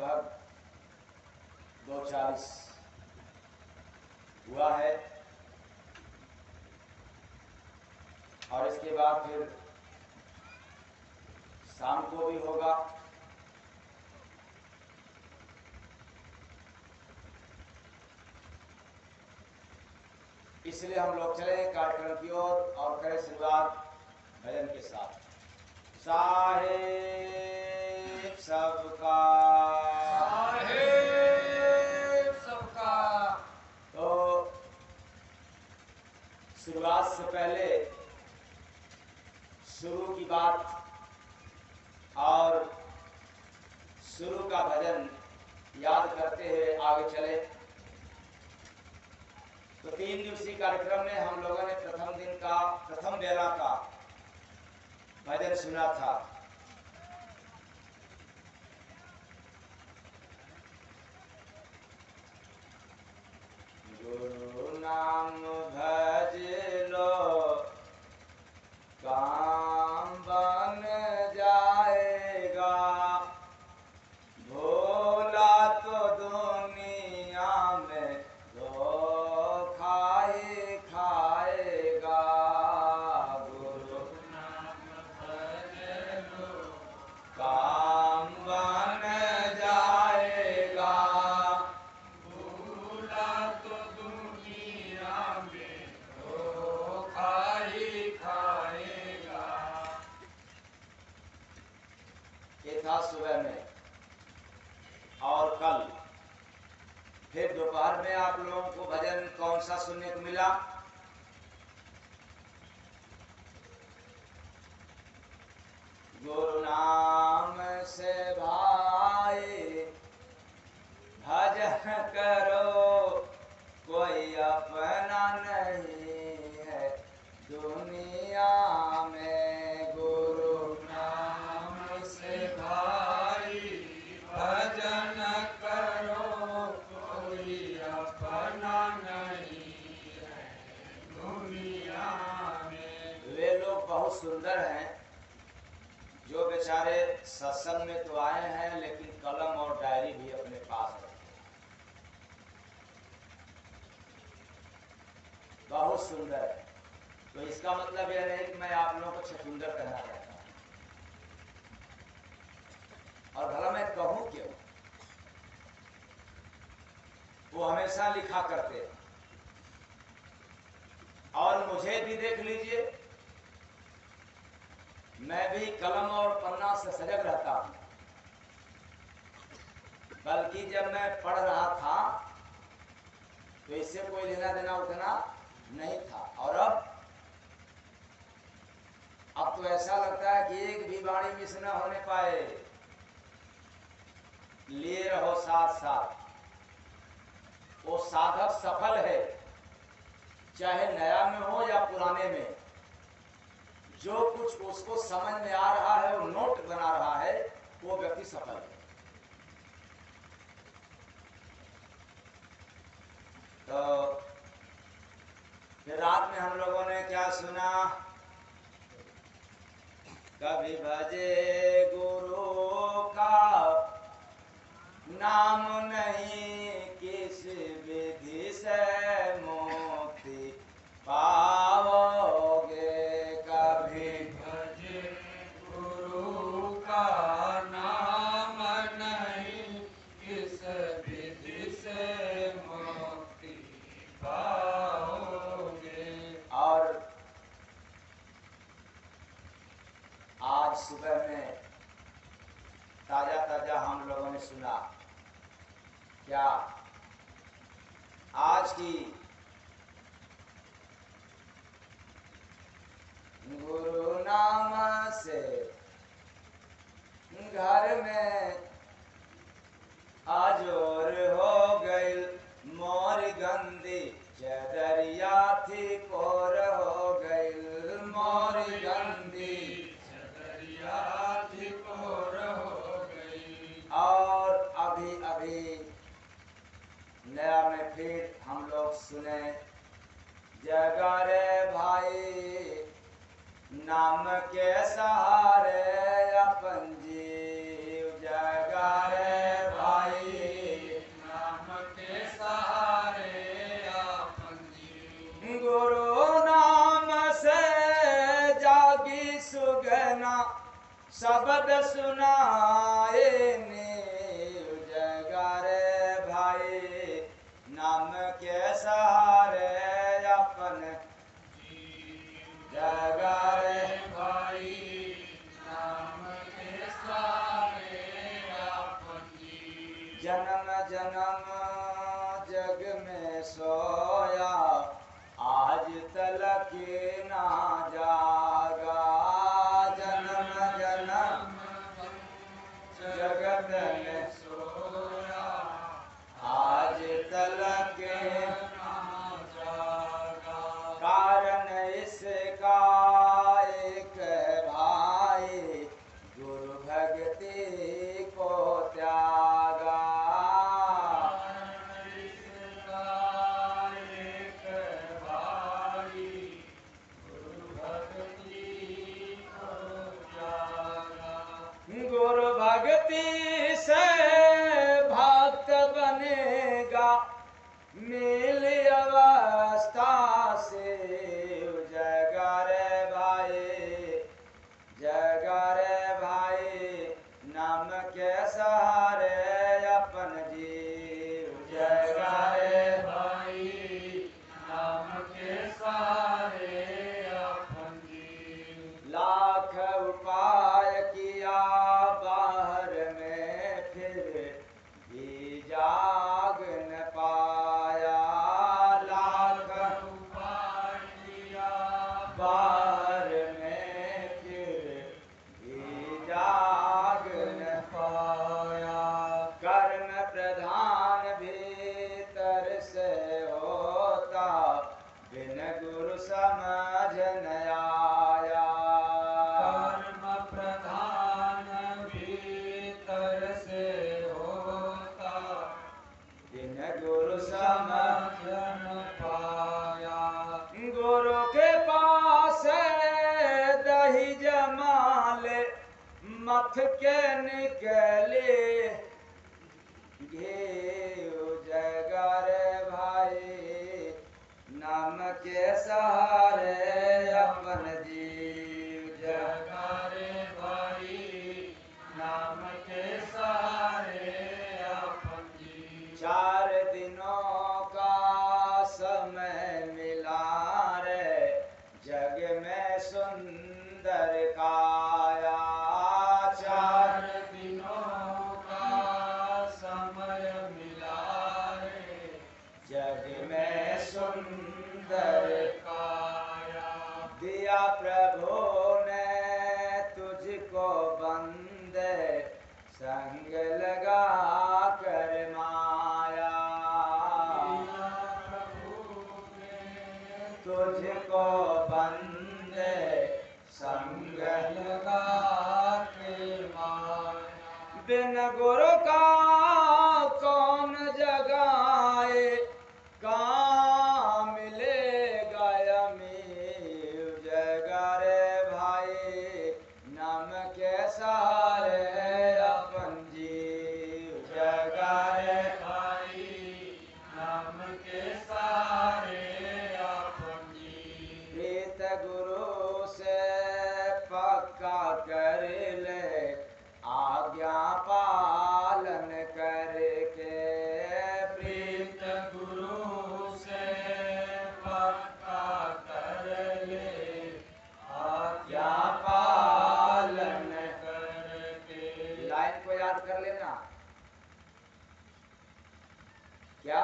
लगभग 2:40 हुआ है और इसके बाद फिर शाम को भी होगा। इसलिए हम लोग चले कार्यक्रम की ओर और करें शुरुआत भजन के साथ। साहेब सबका, साहेब सबका। तो शुरुआत से पहले शुरू की बात और शुरू का भजन याद करते हुए आगे चले। तो 3 दिवसीय कार्यक्रम में हम लोगों ने प्रथम दिन का प्रथम बेला का भजन सुना था। गुरु नाम भज लो काम बन जाएगा, भोला तो दुनिया में धोखा ही खाएगा। गुरु नाम भज लो काम बन जाएगा, भूला तो दुनिया में धोखा ही खाएगा। ये था सुबह में। और कल फिर दोपहर में आप लोगों को भजन कौन सा सुनने को मिला? गुरु नाम से भाई भजन करो, कोई अपना नहीं है दुनिया में। गुरु नाम से भाई भजन करो, कोई अपना नहीं है दुनिया में। वे लोग बहुत सुंदर हैं जो बेचारे सत्संग में तो आए हैं लेकिन कलम और डायरी भी अपने पास रखते हैं। बहुत सुंदर है। तो इसका मतलब यह नहीं कि मैं आप लोगों को छछूंदर कहना चाहता हूं, और भला मैं कहूं क्यों? वो हमेशा लिखा करते हैं और मुझे भी देख लीजिए, मैं भी कलम और पन्ना से सजग रहता हूं। बल्कि जब मैं पढ़ रहा था तो इससे कोई लेना देना उतना नहीं था, और अब तो ऐसा लगता है कि एक भी वाणी मिस न होने पाए। लिए रहो साथ साथ। वो साधक सफल है, चाहे नया में हो या पुराने में। जो कुछ उसको समझ में आ रहा है, वो नोट बना रहा है, वो व्यक्ति सफल है। तो फिर रात में हम लोगों ने क्या सुना? कभी भजे गुरु का नाम नहीं, किस विधि से मुक्ति पाओगे। कभी भजे गुरु का नाम नहीं, किस विधि से मुक्ति पाओगे। और आज सुबह में ताजा ताजा हम लोगों ने सुना क्या? आज की गुरु नाम से घर में आजोर हो गई, मोर गंदी चदरिया थी कोर हो गई। मोर गंदी चदरिया थी कोर हो गई। और अभी अभी नया में फिर हम लोग सुने, जगा रे भाई नाम के सहारे अपन जीव। जगा रे भाई जन्म जन्म जग में सोया, आज तलक ना जागा। जन्म जन्म जगत में सोया, आज तलक ना जागा। कारण इसका एक भाई, गुरु भक्ति को त्यागा। इसका एक भाई, गुरु भक्ति को त्यागा। गुरु भक्ति से भक्त बनेगा, मिल अवस्था से। जगा रे भाई, जगा रे भाई, नाम के सहारे अपन जीव। जगा रे भाई, नाम के सहारे अपन जीव। लाख उपाय किया बाहर में, फिर भी जाग न पाया। लाख उपाय किया बाहर में, फिर भी जाग न पाया। कर्म प्रधान भीतर से होता, बिन गुरु समझ न आया। कर्म प्रधान भीतर से होता, बिन गुरु समझ समझ न पाया। गुरु के पास दही जमाले, मथ के निकले घेऊ। जगा रे भाई, नाम के सहारे अपन जीव। जगा रे भाई, नाम के सहारे अपन जीव। 4 दिनों का समय मिला रे, जग में सुंदर काया। 4 दिनों का समय मिला रे, जग में सुंदर काया। दिया प्रभु ने तुझको बंदे, संग लगा कर माया। प्रभु ने तुझको बंदे, संग लगा के माया। बिन गुरु का कौन जगाए, कहाँ मिलेगा अमीर। जगा रे भाई, नाम के सहारे अपन जीव। जगा रे भाई, नाम के सहारे अपन जीव। प्रीत गुरु से पक्का कर ले, आज्ञा पालन करके। प्रीत प्रीत गुरु से पक्का कर ले, आज्ञा पालन करके। लाइन को याद कर लेना। क्या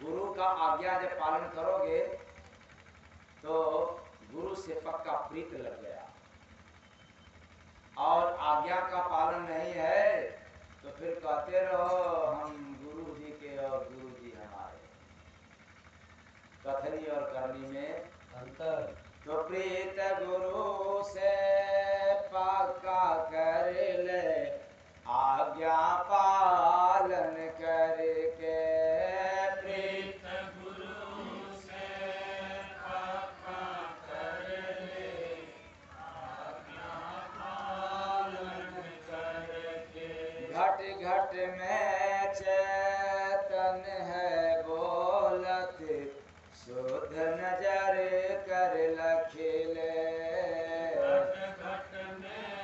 गुरु का आज्ञा जब पालन करोगे तो गुरु से पक्का प्रीत लग गया, और आज्ञा का पालन नहीं है तो फिर कहते रहो हम गुरु जी के और गुरु जी हमारे। कथनी और करनी में अंतर। तो प्रीत गुरु से पक्का कर ले, आज्ञा पालन करके। प्रीत प्रीत गुरु से पक्का कर ले, आज्ञा पालन करके। घट घट में चैतन है बोलत, शुद्ध नजर कर लखिले। घट घट में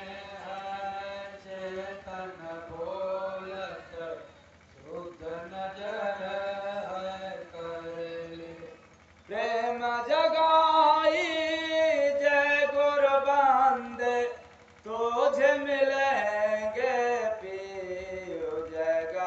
है चेतन बोलत, शुद्ध नजर है कर ले। प्रेम जगाई जय गुरु बंदे, तुझे मिलेंगे पीऊ। जग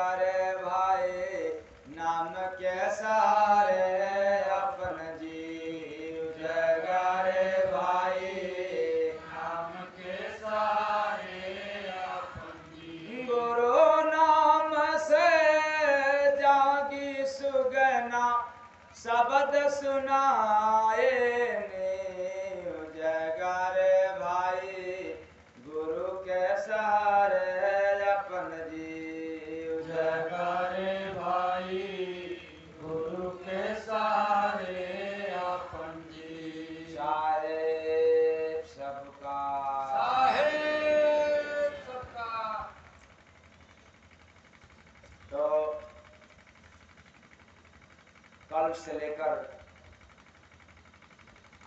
शब्द सुनाए नीव जगारे भाई गुरु के सहारे अपन जीव जगारे भाई गुरु के सहारे अपन जी साहेब सबका साहेब सबका। तो कल से लेकर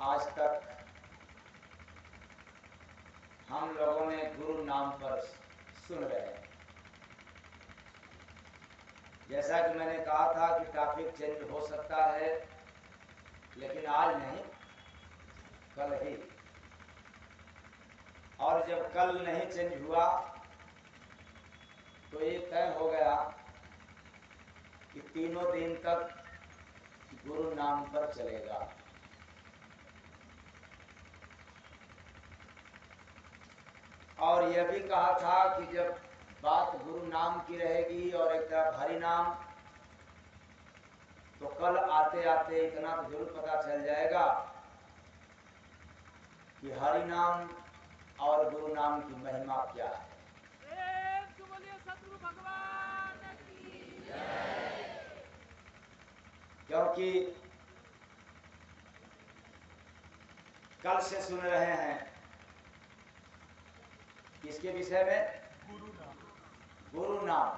आज तक हम लोगों ने गुरु नाम पर सुन रहे हैं। जैसा कि मैंने कहा था कि टॉपिक चेंज हो सकता है, लेकिन आज नहीं, कल ही। और जब कल नहीं चेंज हुआ तो ये तय हो गया कि तीनों दिन तक गुरु नाम पर चलेगा। और यह भी कहा था कि जब बात गुरु नाम की रहेगी और एक तरफ हरि नाम, तो कल आते आते इतना तो जरूर पता चल जाएगा कि हरि नाम और गुरु नाम की महिमा क्या है। क्योंकि कल से सुन रहे हैं किसके विषय में? गुरु नाम।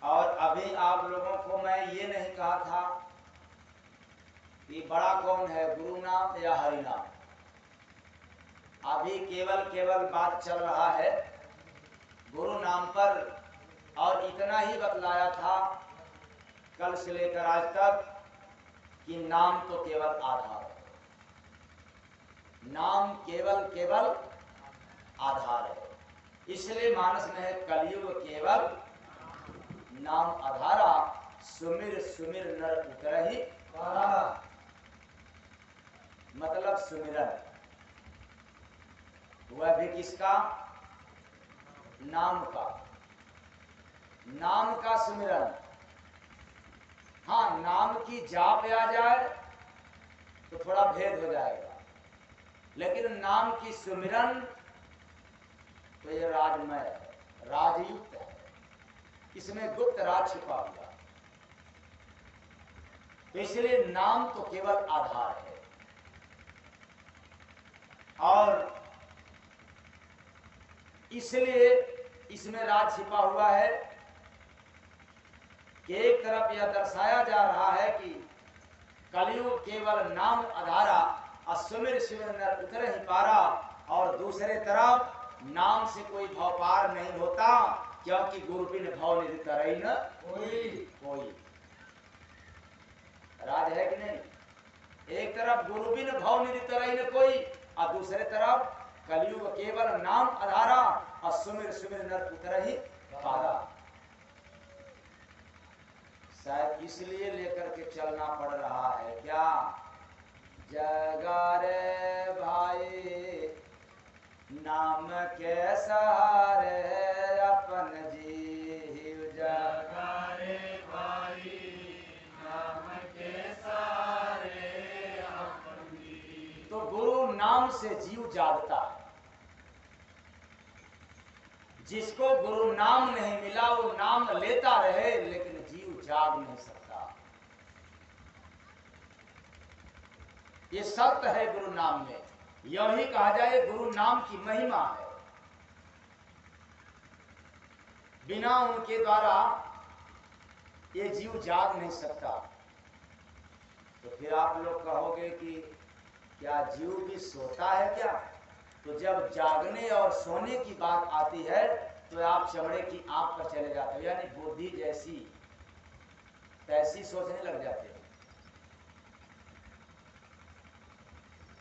और अभी आप लोगों को मैं ये नहीं कहा था कि बड़ा कौन है, गुरु नाम या हरि नाम। अभी केवल बात चल रहा है गुरु नाम पर। और इतना ही बतलाया था कल से लेकर आज तक कि नाम तो केवल आधार है, नाम केवल आधार है। इसलिए मानस में है कलयुग केवल नाम आधारा, सुमिर सुमिर नर उतरहि पारा। मतलब सुमिरन, वह भी किसका? नाम का, नाम का सुमिरन। हाँ, नाम की जाप आ जाए तो थोड़ा भेद हो जाएगा, लेकिन नाम की सुमिरन तो ये राजमय है, राजयुक्त है, इसमें गुप्त राज छिपा हुआ। तो इसलिए नाम तो केवल आधार है। और इसलिए इसमें राज छिपा हुआ है कि एक तरफ यह दर्शाया जा रहा है कि कलयुग केवल नाम आधारा, असुमिर सुमिर नर उतरहि पारा। और दूसरे तरफ नाम से कोई भाव पार नहीं होता, क्योंकि गुरु बिन भाव निधि तरई न कोई। राज है कि नहीं? एक तरफ गुरु बिन भाव निधि तरई न कोई, और दूसरे तरफ कलयुग केवल नाम आधारा, और सुमिर सुमिर नर उतरहि पारा। शायद इसलिए लेकर के चलना पड़ रहा है क्या? जगारे भाई नाम के सहारे अपन जीव। जगारे भाई नाम के सहारे अपन जी। तो गुरु नाम से जीव जागता है। जिसको गुरु नाम नहीं मिला वो नाम लेता रहे, लेकिन जीव जाग नहीं सकता। ये शर्त है गुरु नाम में। यही कहा जाए गुरु नाम की महिमा है। बिना उनके द्वारा ये जीव जाग नहीं सकता। तो फिर आप लोग कहोगे कि क्या जीव भी सोता है क्या? तो जब जागने और सोने की बात आती है तो आप चमड़े की आंख पर चले जाते हो, यानी बुद्धि जैसी तैसी सोचने लग जाते हो।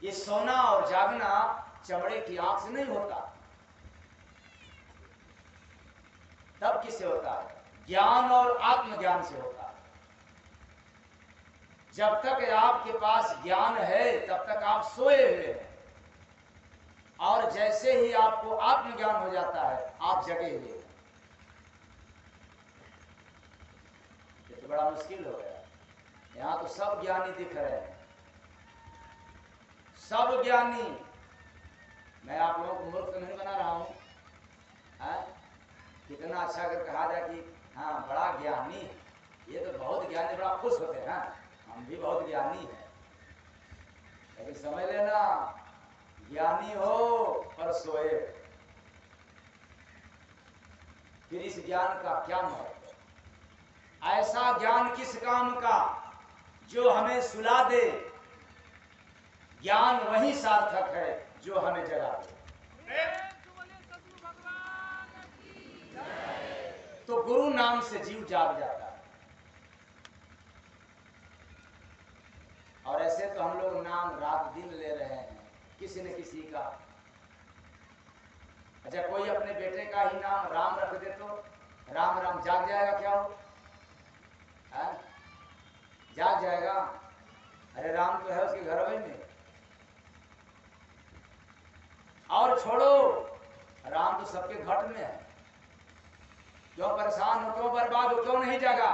ये सोना और जागना चमड़े की आंख से नहीं होता। तब किससे होता है? ज्ञान और आत्मज्ञान से होता है। जब तक आपके पास ज्ञान है तब तक आप सोए हुए हैं, और जैसे ही आपको आत्मज्ञान हो जाता है आप जगे हुए हैं। ये तो बड़ा मुश्किल हो गया। यहाँ तो सब ज्ञानी दिख रहे हैं, सब ज्ञानी। मैं आप लोगों को मूर्ख नहीं बना रहा हूँ। कितना अच्छा अगर कहा जाए कि हाँ बड़ा ज्ञानी, ये तो बहुत ज्ञानी, बड़ा खुश होते हैं, हम भी बहुत ज्ञानी हैं। लेकिन समझ लेना, ज्ञानी हो पर सोए, फिर इस ज्ञान का क्या महत्व। ऐसा ज्ञान किस काम का जो हमें सुला दे। ज्ञान वही सार्थक है जो हमें जगा दे। तो गुरु नाम से जीव जाग जाता है। और ऐसे तो हम लोग नाम रात दिन ले रहे हैं किसी न किसी का। अच्छा, कोई अपने बेटे का ही नाम राम रख दे तो राम राम जाग जाएगा क्या हो? जाग जाएगा? अरे राम तो है उसके घर में। और छोड़ो, राम तो सबके घट में है। क्यों परेशान हो, क्यों बर्बाद हो, क्यों नहीं जागा?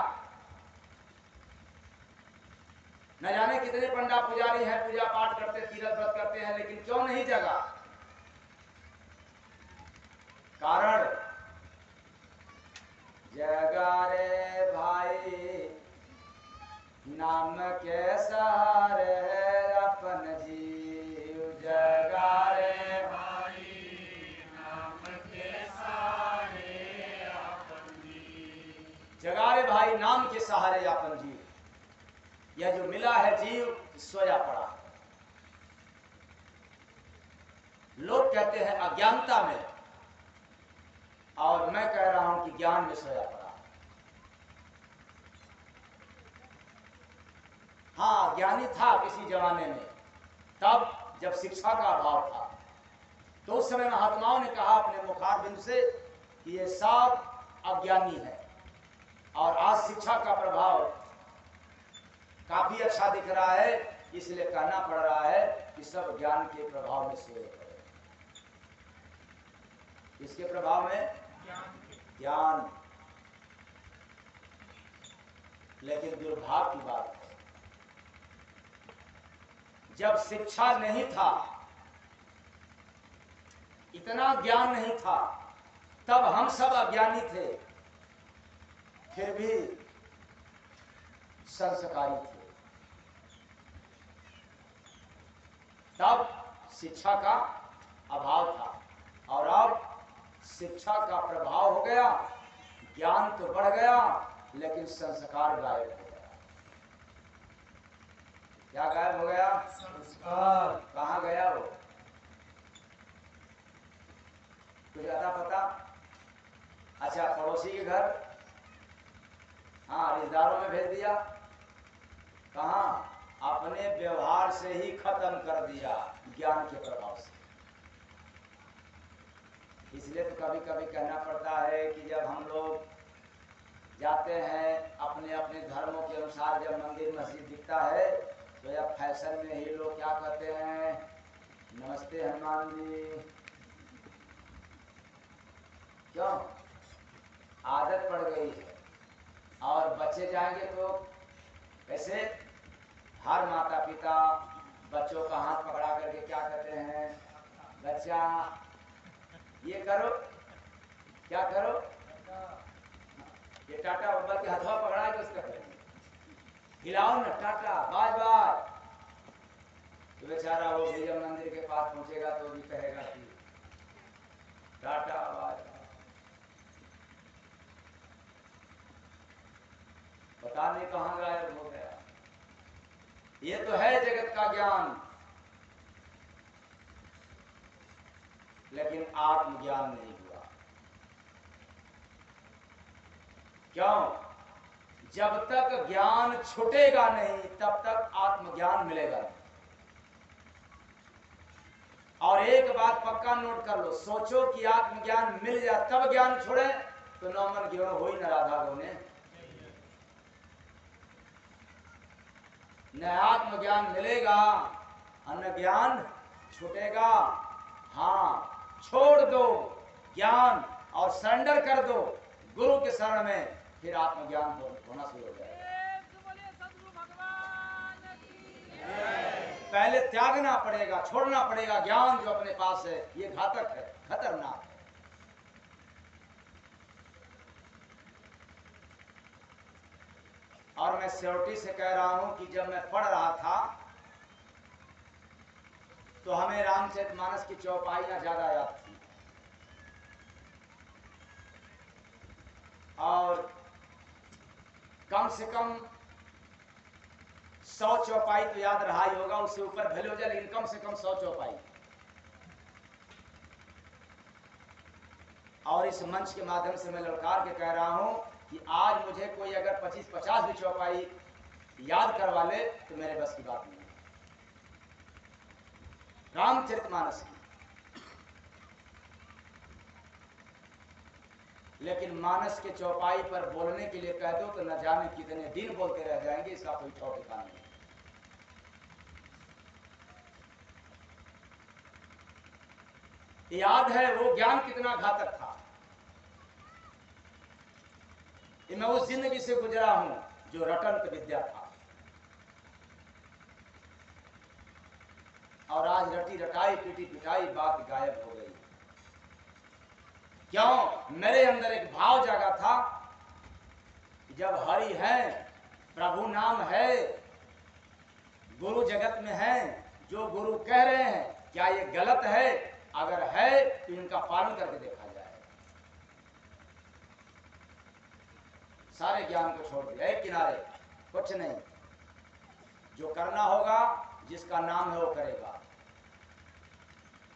न जाने कितने पंडा पुजारी हैं, पूजा पाठ करते, तीरथ व्रत करते हैं, लेकिन क्यों नहीं जागा? कारण जगा रे भाई नाम के सहारे अपन जीव। जगा रे भाई नाम के सहारे अपन जीव। जगा रे भाई नाम के सहारे अपन जीव। यह जो मिला है जीव सोया पड़ा। लोग कहते हैं अज्ञानता में, और मैं कह रहा हूं कि ज्ञान में सोया पड़ा। हाँ, ज्ञानी था किसी जमाने में, तब जब शिक्षा का अभाव था। तो उस समय महात्माओं ने कहा अपने मुखार बिंदु से कि ये सब अज्ञानी है। और आज शिक्षा का प्रभाव काफी अच्छा दिख रहा है, इसलिए कहना पड़ रहा है कि सब ज्ञान के प्रभाव में सोए पड़े। इसके प्रभाव में ज्ञान। लेकिन दुर्भाग्य की बात है, जब शिक्षा नहीं था, इतना ज्ञान नहीं था, तब हम सब अज्ञानी थे, फिर भी संस्कारी थे। तब शिक्षा का अभाव था, और अब शिक्षा का प्रभाव हो गया, ज्ञान तो बढ़ गया, लेकिन संस्कार गायब हो गया। क्या गायब हो गया? संस्कार। कहाँ गया वो? कुछ आता पता? अच्छा, पड़ोसी के घर, हाँ, रिश्तेदारों में भेज दिया। कहाँ? अपने व्यवहार से ही खत्म कर दिया, ज्ञान के प्रभाव से। इसलिए तो कभी कभी कहना पड़ता है कि जब हम लोग जाते हैं अपने अपने धर्मों के अनुसार, जब मंदिर मस्जिद दिखता है, तो या फैशन में ही लोग क्या कहते हैं, नमस्ते हनुमान जी। क्यों? आदत पड़ गई है। और बच्चे जाएंगे तो कैसे? हर माता पिता बच्चों का हाथ पकड़ा करके क्या कहते हैं, बच्चा ये करो, क्या करो, ये टाटा बाबा के हाथवा पकड़ा के उसका हिलाओ ना, टाटा बाय बाय। तो बेचारा वो भी जब मंदिर के पास पहुंचेगा तो भी कहेगा कि टाटा बाय बाय। पता नहीं कहां गायब हो गया। ये तो है जगत का ज्ञान, लेकिन आत्मज्ञान नहीं हुआ। क्यों? जब तक ज्ञान छूटेगा नहीं, तब तक आत्मज्ञान मिलेगा नहीं। और एक बात पक्का नोट कर लो, सोचो कि आत्मज्ञान मिल जाए तब ज्ञान छोड़े, तो नौमन गिरो हो ही न राधा गोने। न आत्मज्ञान मिलेगा और न ज्ञान छूटेगा। हाँ, छोड़ दो ज्ञान और सरेंडर कर दो गुरु के शरण में, फिर आत्मज्ञान होना शुरू हो जाएगा। पहले त्यागना पड़ेगा, छोड़ना पड़ेगा ज्ञान जो अपने पास है, ये घातक है, खतरनाक है। और मैं सियोटी से कह रहा हूं कि जब मैं पढ़ रहा था तो हमें रामचरितमानस की चौपाइयां ज्यादा याद थी, और कम से कम 100 चौपाई तो याद रहा ही होगा, उससे ऊपर भले हो जाए, लेकिन कम से कम 100 चौपाई। और इस मंच के माध्यम से मैं ललकार के कह रहा हूं कि आज मुझे कोई अगर 25-50 भी चौपाई याद करवा ले तो मेरे बस की बात नहीं है रामचरितमानस की। लेकिन मानस के चौपाई पर बोलने के लिए कह दो तो न जाने कितने दिन बोलते रह जाएंगे, इसका कोई ठौर ठिकाना नहीं। याद है वो ज्ञान कितना घातक था। मैं उस जिंदगी से गुजरा हूं जो रटंत विद्या था, और आज रटी रटाई पीटी पिटाई बात गायब हो गई। क्यों? मेरे अंदर एक भाव जागा था कि जब हरि है, प्रभु नाम है, गुरु जगत में है, जो गुरु कह रहे हैं क्या ये गलत है? अगर है तो इनका पालन करके देखा जाए। सारे ज्ञान को छोड़ दिया एक किनारे, कुछ नहीं। जो करना होगा, जिसका नाम है वो करेगा।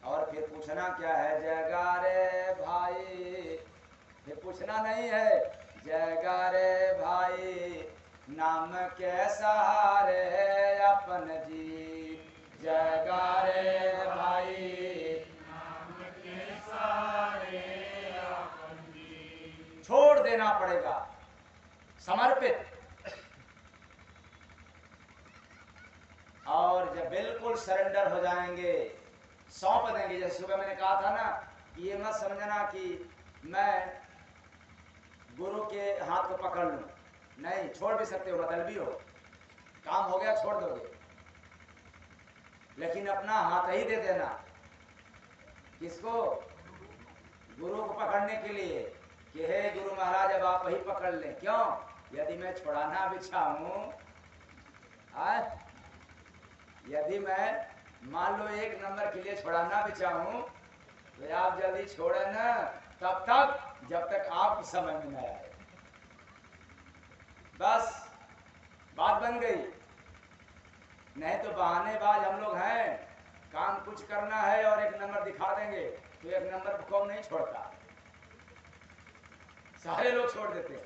और फिर पूछना क्या है? जगा रे भाई, फिर पूछना नहीं है। जगा रे भाई, नाम के सहारे अपन जी। जगा रे भाई, नाम के सहारे अपन जी। छोड़ देना पड़ेगा, समर्पित। और जब बिल्कुल सरेंडर हो जाएंगे, सौंप देंगे। जैसे सुबह मैंने कहा था ना कि ये मत समझना कि मैं गुरु के हाथ को पकड़ लूं, नहीं, छोड़ भी सकते हो, बदल भी हो, काम हो गया छोड़ दोगे, लेकिन अपना हाथ ही दे देना। किसको? गुरु को पकड़ने के लिए कि हे गुरु महाराज अब आप ही पकड़ लें। क्यों? यदि मैं छुड़ाना भी चाहूं, यदि मैं मान लो 1 नंबर के लिए छुड़ाना भी चाहूं तो आप जल्दी छोड़े ना, तब तक जब तक आप समझ में न आए। बस बात बन गई। नहीं तो बहानेबाज हम लोग हैं, काम कुछ करना है और 1 नंबर दिखा देंगे तो 1 नंबर को कौन नहीं छोड़ता, सारे लोग छोड़ देते हैं।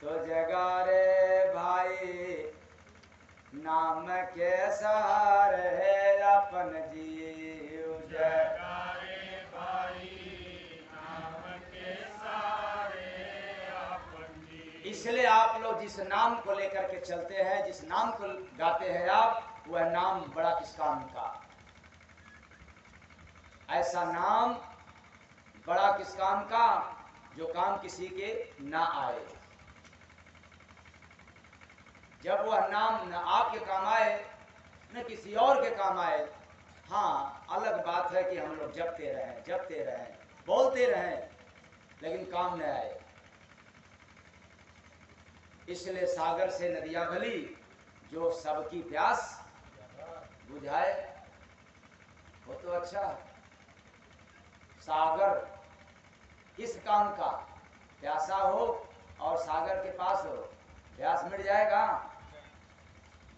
तो जगा रे भाई, नाम के सहारे अपन जीव। जगा रे भाई, नाम के सहारे अपन जी। इसलिए आप लोग जिस नाम को लेकर के चलते हैं, जिस नाम को गाते हैं आप, वह नाम बड़ा किस काम का? ऐसा नाम बड़ा किस काम का जो काम किसी के ना आए। जब वह नाम न आपके काम आए न किसी और के काम आए, हाँ अलग बात है कि हम लोग जपते रहें, बोलते रहें, लेकिन काम न आए। इसलिए सागर से नदियां भली, जो सबकी प्यास बुझाए, वो तो अच्छा। सागर किस काम का? प्यासा हो और सागर के पास हो, प्यास मिट जाएगा?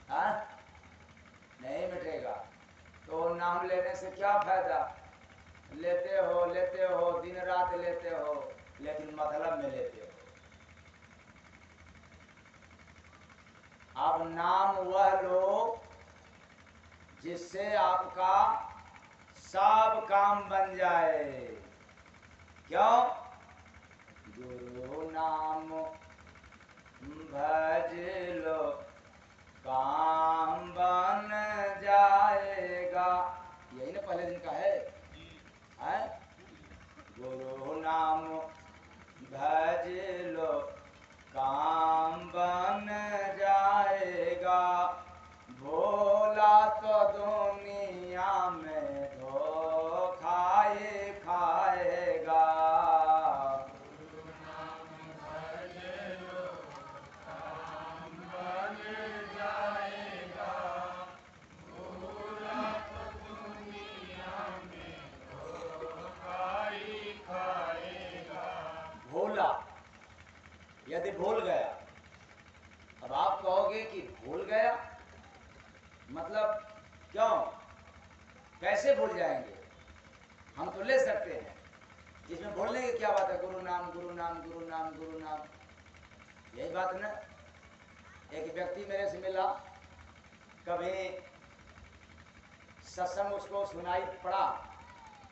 हाँ, नहीं मिटेगा। तो नाम लेने से क्या फायदा? लेते हो दिन रात लेते हो, लेकिन मतलब में लेते हो। अब नाम वह लो जिससे आपका सब काम बन जाए। क्यों? गुरु नाम भज लो, काम बन जाएगा। यही ना पहले दिन का है? गुरु नाम भज लो, काम यदि भूल गया, अब आप कहोगे कि भूल गया मतलब क्यों, कैसे भूल जाएंगे? हम तो ले सकते हैं, इसमें भूलने की क्या बात है? गुरु नाम गुरु नाम गुरु नाम गुरु नाम, यही बात ना। एक व्यक्ति मेरे से मिला, कभी सत्संग उसको सुनाई पड़ा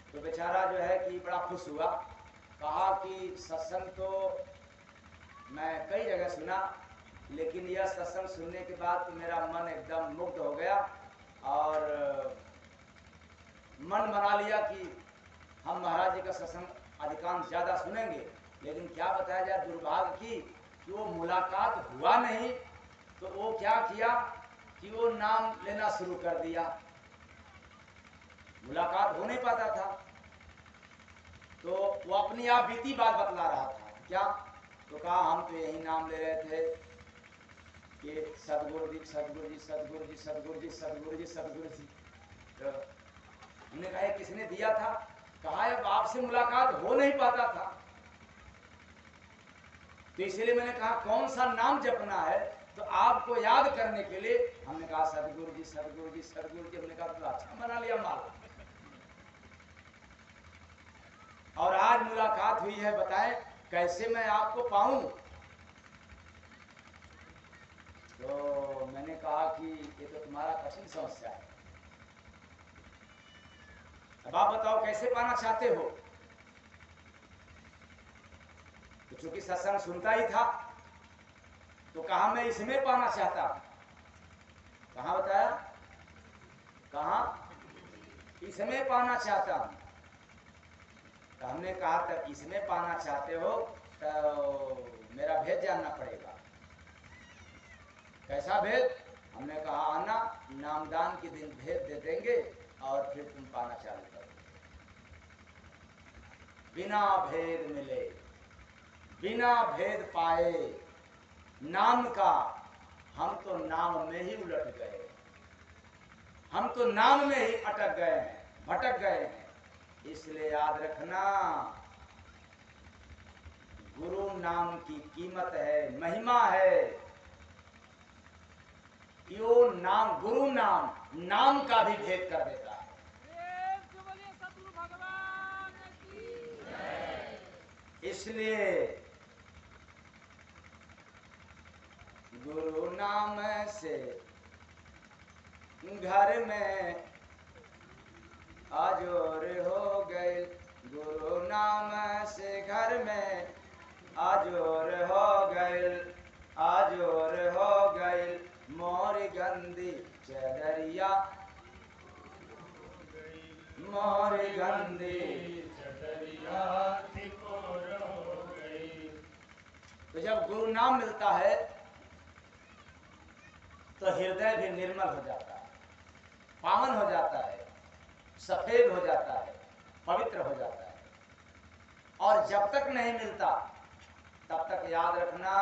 तो बेचारा जो है कि बड़ा खुश हुआ, कहा कि सत्संग तो मैं कई जगह सुना, लेकिन यह सत्संग सुनने के बाद तो मेरा मन एकदम मुग्ध हो गया और मन बना लिया कि हम महाराज जी का सत्संग अधिकांश ज़्यादा सुनेंगे। लेकिन क्या बताया जाए दुर्भाग्य की कि वो मुलाकात हुआ नहीं, तो वो क्या किया कि वो नाम लेना शुरू कर दिया। मुलाकात हो नहीं पाता था, तो वो अपनी आप बीती बात बतला रहा था। क्या? तो कहा हम तो यही नाम ले रहे थे कि सतगुरु जी सतगुरु जी सतगुरु जी सतगुरु जी सतगुरु जी सतगुरु जी। तो हमने कहा किसने दिया था? कहा अब आपसे मुलाकात हो नहीं पाता था, तो इसलिए मैंने कहा कौन सा नाम जपना है, तो आपको याद करने के लिए हमने कहा सतगुरु जी सतगुरु जी सतगुरु जी। हमने कहा तो अच्छा बना लिया माला। और आज मुलाकात हुई है, बताएं कैसे मैं आपको पाऊं? तो मैंने कहा कि ये तो तुम्हारा कठिन समस्या है, अब आप बताओ कैसे पाना चाहते हो? तो चूंकि सत्संग सुनता ही था तो कहा मैं इसमें पाना चाहता हूं। कहा बताया? कहा इसमें पाना चाहता हूं। तो हमने कहा तब इसमें पाना चाहते हो तो मेरा भेद जानना पड़ेगा। कैसा भेद? हमने कहा आना, नामदान के दिन भेद दे देंगे और फिर तुम पाना चालू करो। बिना भेद मिले बिना भेद पाए नाम का, हम तो नाम में ही उलट गए, हम तो नाम में ही अटक गए हैं, भटक गए हैं। इसलिए याद रखना, गुरु नाम की कीमत है, महिमा है। यो नाम, गुरु नाम, नाम का भी भेद कर देता है। इसलिए गुरु नाम से घर में आजोर हो गए, गुरु नाम से घर में आजोर हो गए, आजोर हो गए। मोर गंदी चदरिया, मोर गंदी चदरिया तिकोर हो गई। तो जब गुरु नाम मिलता है तो हृदय भी निर्मल हो जाता है, पावन हो जाता है, सफेद हो जाता है, पवित्र हो जाता है। और जब तक नहीं मिलता तब तक याद रखना,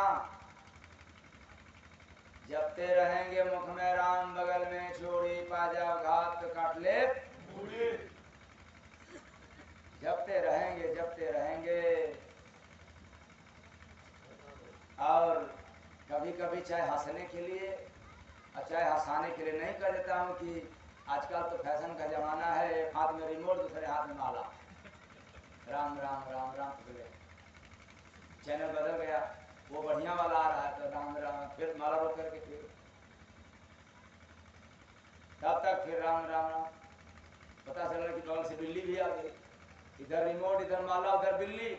जपते रहेंगे मुख में राम, बगल में छोड़ी, पाजाब घात काट ले बूढ़े। जपते रहेंगे, जपते रहेंगे। और कभी कभी चाहे हंसने के लिए और चाहे हंसाने के लिए नहीं कर देता हूँ कि आजकल तो फैशन का जमाना है, एक हाथ में रिमोट दूसरे हाथ में माला, राम राम राम राम। चैनल बदल गया, वो बढ़िया वाला आ रहा है तो राम राम, फिर माला रोक करके फिर तब तक फिर राम राम राम। पता चला कि बगल से बिल्ली भी आ गई, इधर रिमोट इधर माला उधर बिल्ली।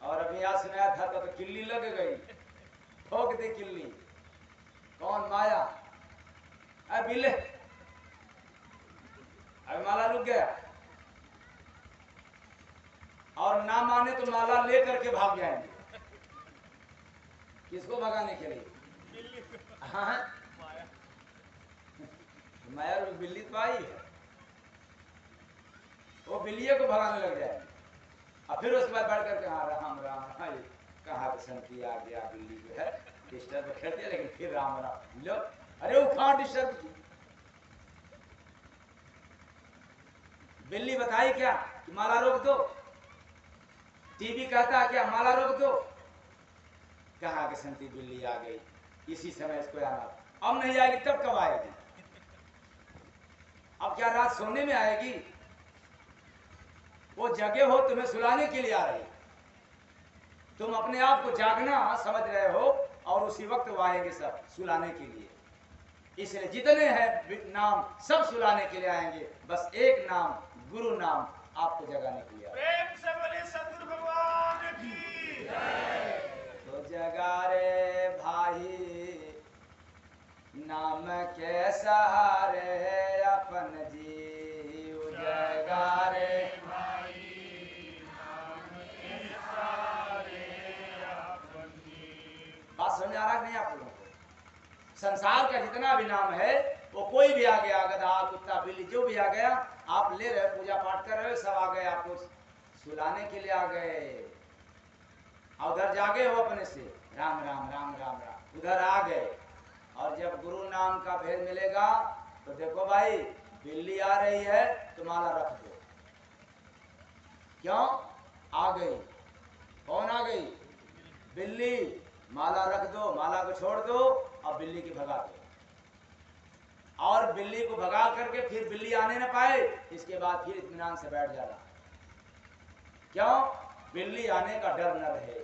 और अभी आज सुनाया था तो किल्ली लग गई, ठोक दी किल्ली। कौन? माया। अब बिल्ले, अब माला रुक गया और ना माने तो माला ले करके भाग जाएंगे। किसको भगाने के लिए? हाँ, माया और बिल्ली तो आई है, वो बिल्लियों को भगाने लग जाएंगे। और फिर उसके बाद बढ़ करके हाँ राम राम, हाँ कहाँ पे संती आ गया, बिल्ली जो है डिस्टर्ब कर दिया, लेकिन फिर राम राम लो। अरे वो कहाँ डिस्टर्ब की? बिल्ली बताई क्या कि माला रोक दो, टीवी कहता है क्या माला रोक दो, कहा कि संती बिल्ली आ गई, इसी समय इसको आना, अब नहीं आएगी तब कब आएगी? अब क्या रात सोने में आएगी? वो जगे हो तुम्हें सुलाने के लिए आ रही, तुम अपने आप को जागना समझ रहे हो और उसी वक्त वो आएंगे सब सुलाने के लिए। इसलिए जितने हैं नाम सब सुलाने के लिए आएंगे, बस एक नाम गुरु नाम आपको जगाने के लिए। प्रेम से बोले सतगुरु भगवान की जय। तो जगा रे भाई नाम के सहारे अपन जीव, जगा रे भाई नाम के सहारे अपन जीव। बात समझ आ रहा नहीं आप लोगों को? संसार का जितना भी नाम है वो कोई भी आ गया, गधा कुत्ता बिल्ली जो भी आ गया, आप ले रहे पूजा पाठ कर रहे हो, सब आ गए आपको सुलाने के लिए आ गए। उधर जागे हो अपने से राम राम राम राम राम, उधर आ गए। और जब गुरु नाम का भेद मिलेगा तो देखो भाई बिल्ली आ रही है तो माला रख दो। क्यों आ गई? कौन आ गई? बिल्ली। माला रख दो, माला को छोड़ दो और बिल्ली की भगा दो, और बिल्ली को भगा करके फिर बिल्ली आने न पाए, इसके बाद फिर इत्मीनान से बैठ जाना। क्यों? बिल्ली आने का डर न रहे।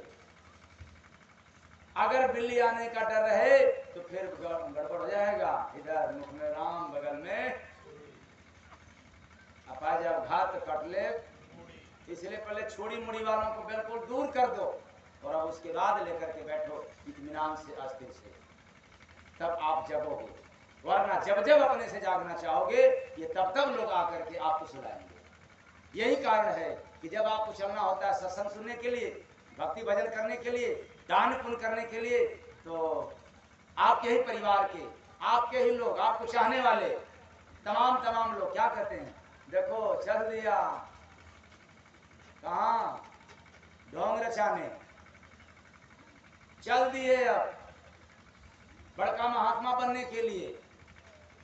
अगर बिल्ली आने का डर रहे तो फिर गड़बड़ हो जाएगा। इधर मुख में राम, बगल में अपा, जब घात कट ले, इसलिए पहले छोड़ी मुड़ी वालों को बिल्कुल दूर कर दो और अब उसके बाद लेकर के बैठो इत्मीनान से, अस्थिर से, तब आप जगोगे। वरना जब जब अपने से जागना चाहोगे ये तब तब लोग आकर के आपको सुलाएंगे। यही कारण है कि जब आपको चलना होता है सत्संग सुनने के लिए, भक्ति भजन करने के लिए, दान पुण्य करने के लिए, तो आपके ही परिवार के, आपके ही लोग, आपको चाहने वाले तमाम लोग क्या कहते हैं, देखो चल दिया कहाँ, ढोंग रचाने चल दिए, अब बड़का महात्मा बनने के लिए,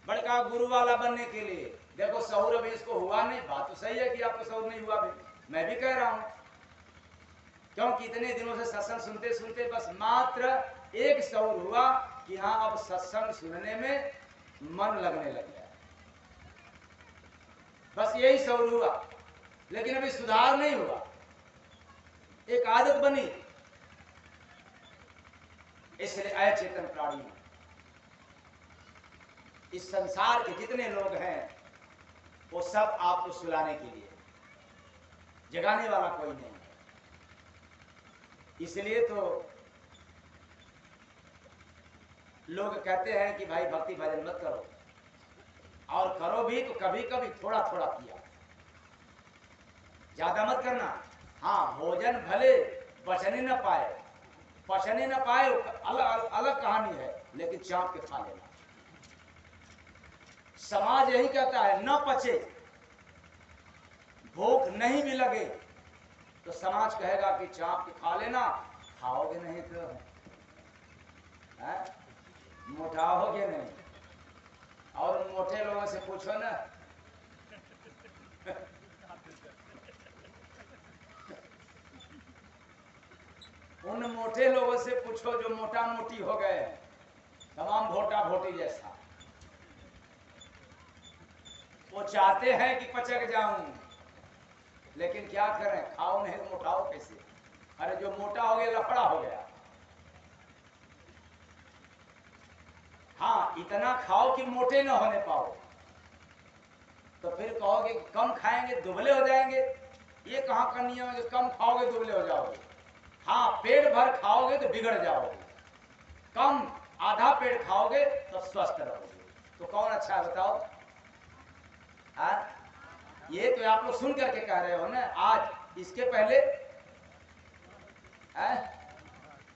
बड़का गुरु वाला बनने के लिए। देखो सहूर अभी इसको हुआ नहीं, बात तो सही है कि आपको सहूर नहीं हुआ भी, मैं भी कह रहा हूं, क्योंकि इतने दिनों से सत्संग सुनते सुनते बस मात्र एक सहूर हुआ कि हाँ अब सत्संग सुनने में मन लगने लग गया, बस यही सहूर हुआ, लेकिन अभी सुधार नहीं हुआ, एक आदत बनी। इसलिए अचेतन प्राणी में इस संसार के जितने लोग हैं वो सब आपको सुलाने के लिए, जगाने वाला कोई नहीं। इसलिए तो लोग कहते हैं कि भाई भक्ति भजन मत करो, और करो भी तो कभी कभी थोड़ा थोड़ा किया, ज्यादा मत करना। हाँ भोजन भले पचने न पाए, पचने न पाए अलग अलग कहानी है, लेकिन चाप के खा लेना। समाज यही कहता है न पचे, भूख नहीं भी लगे तो समाज कहेगा कि चाप के खा लेना, खाओगे नहीं तो मोटाओगे नहीं। और मोटे लोगों से पूछो ना, उन मोटे लोगों से पूछो जो मोटा मोटी हो गए, तमाम भोटा भोटी जैसा, वो चाहते हैं कि पचक जाऊं, लेकिन क्या करें, खाओ नहीं तो मोटाओ कैसे? अरे जो मोटा हो गया लफड़ा हो गया। हाँ इतना खाओ कि मोटे न होने पाओ, तो फिर कहोगे कम खाएंगे दुबले हो जाएंगे, ये कहाँ का नियम है कि कम खाओगे दुबले हो जाओगे? हाँ पेट भर खाओगे तो बिगड़ जाओगे, कम आधा पेट खाओगे तो स्वस्थ रहोगे। तो कौन अच्छा है बताओ? ये तो आप लोग सुन करके कह रहे हो ना, आज इसके पहले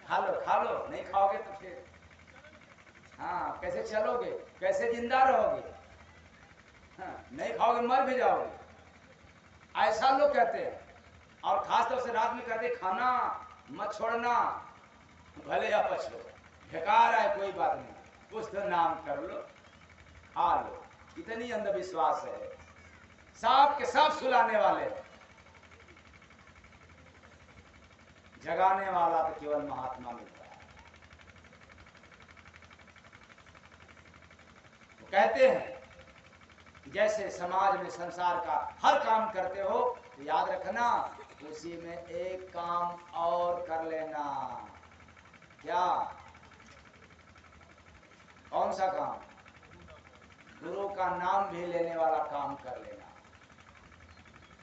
खा लो, नहीं खाओगे तो फिर हाँ कैसे चलोगे, कैसे जिंदा रहोगे? हाँ, नहीं खाओगे मर भी जाओगे, ऐसा लोग कहते हैं। और खास तौर से रात में कहते हैं खाना मत छोड़ना, भले या पछ लो, बेकार है कोई बात नहीं, कुछ तो नाम कर लो, खा लो। इतनी अंधविश्वास है, सब के सब सुलाने वाले। जगाने वाला तो केवल महात्मा मिलता है। वो कहते हैं कि जैसे समाज में संसार का हर काम करते हो तो याद रखना उसी में एक काम और कर लेना। क्या? कौन सा काम? गुरु का नाम भी लेने वाला काम कर लेना।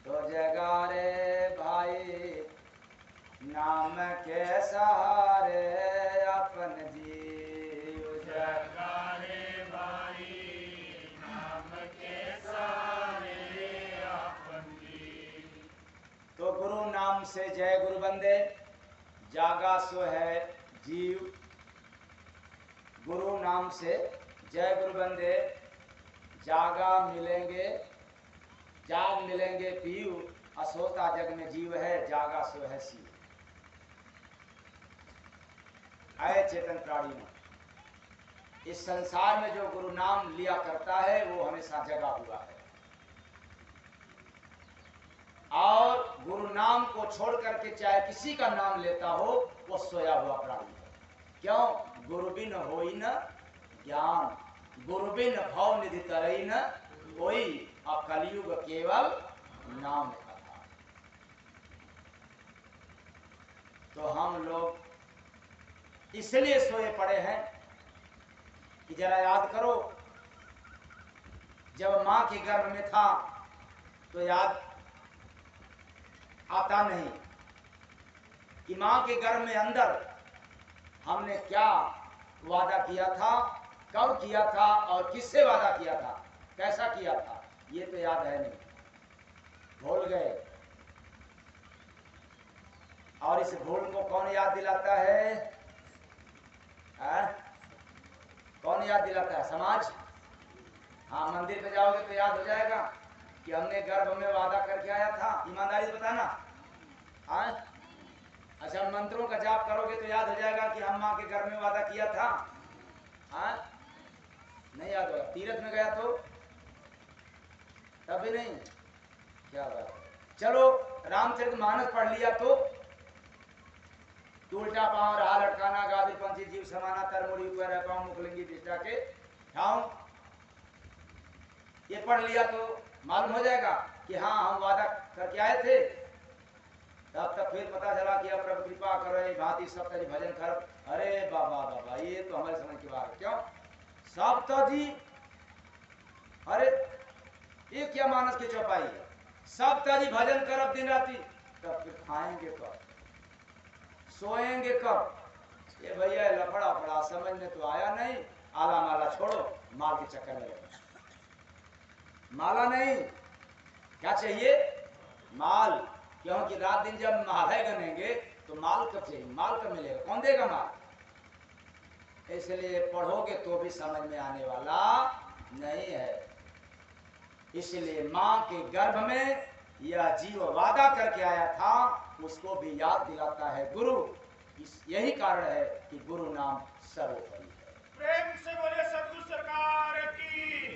तो जगा रे भाई नाम के सहारे अपन जीव। जगा रे भाई नाम के सहारे अपन जीव। तो गुरु नाम से जय गुरु बंदे, जागा सो है जीव। गुरु नाम से जय गुरु बंदे, जागा मिलेंगे, जाग मिलेंगे पीयू। असोता जग में जीव है, जागा सो है शिव। आए चेतन प्राणी में, इस संसार में जो गुरु नाम लिया करता है वो हमेशा जगा हुआ है, और गुरु नाम को छोड़ करके चाहे किसी का नाम लेता हो वो सोया हुआ प्राणी है। क्यों? गुरु बिन होई न ज्ञान, गुरु बिन भव निधि तरई न कोई, कलयुग केवल नाम कथा। तो हम लोग इसलिए सोए पड़े हैं कि जरा याद करो, जब मां के गर्भ में था तो याद आता नहीं कि मां के गर्भ में अंदर हमने क्या वादा किया था, कब किया था और किससे वादा किया था, कैसा किया था, ये तो याद है नहीं, भूल गए। और इस भूल को कौन याद दिलाता है? कौन याद दिलाता है? समाज। हाँ, मंदिर पे जाओगे तो याद हो जाएगा कि हमने गर्भ में वादा करके आया था। ईमानदारी से बताना। हाँ, अच्छा, मंत्रों का जाप करोगे तो याद हो जाएगा कि हम माँ के गर्भ में वादा किया था। हाँ, नहीं याद होगा। तीर्थ में गया तो तब भी नहीं। क्या बात है। चलो, रामचरितमानस पढ़ लिया तो उल्टा पांव रहा लटकाना, गादिर पंछी जीव समाना, तरमुड़ी ऊपर रह पाऊं मुखलिंगी दिशा के ठाऊं, ये पढ़ लिया तो मालूम हो जाएगा कि हाँ हम वादा करके आए थे। तब तक फिर पता चला कि अब प्रभु कृपा करो भांति सप्तजी भजन कर। अरे बाबा बाबा, ये तो हमारे समय की बात है। क्यों सप्तजी? अरे ये क्या मानस की चौपाई है? सप्तजी भजन कर अब दिन राती, तब फिर खाएंगे कब, सोएंगे कब? ये भैया लफड़ा फड़ा समझ में तो आया नहीं। आला माला छोड़ो, माल के चक्कर में लगे। माला नहीं, क्या चाहिए? माल। क्योंकि रात दिन जब माला गनेंगे तो माल कब चाहिए? माल कब मिलेगा? कौन देगा माल? इसलिए पढ़ोगे तो भी समझ में आने वाला नहीं है। इसलिए मां के गर्भ में यह जीव वादा करके आया था, उसको भी याद दिलाता है गुरु। यही कारण है कि गुरु नाम सर्वोपरि है। प्रेम से बोले सतगुरु सरकार की।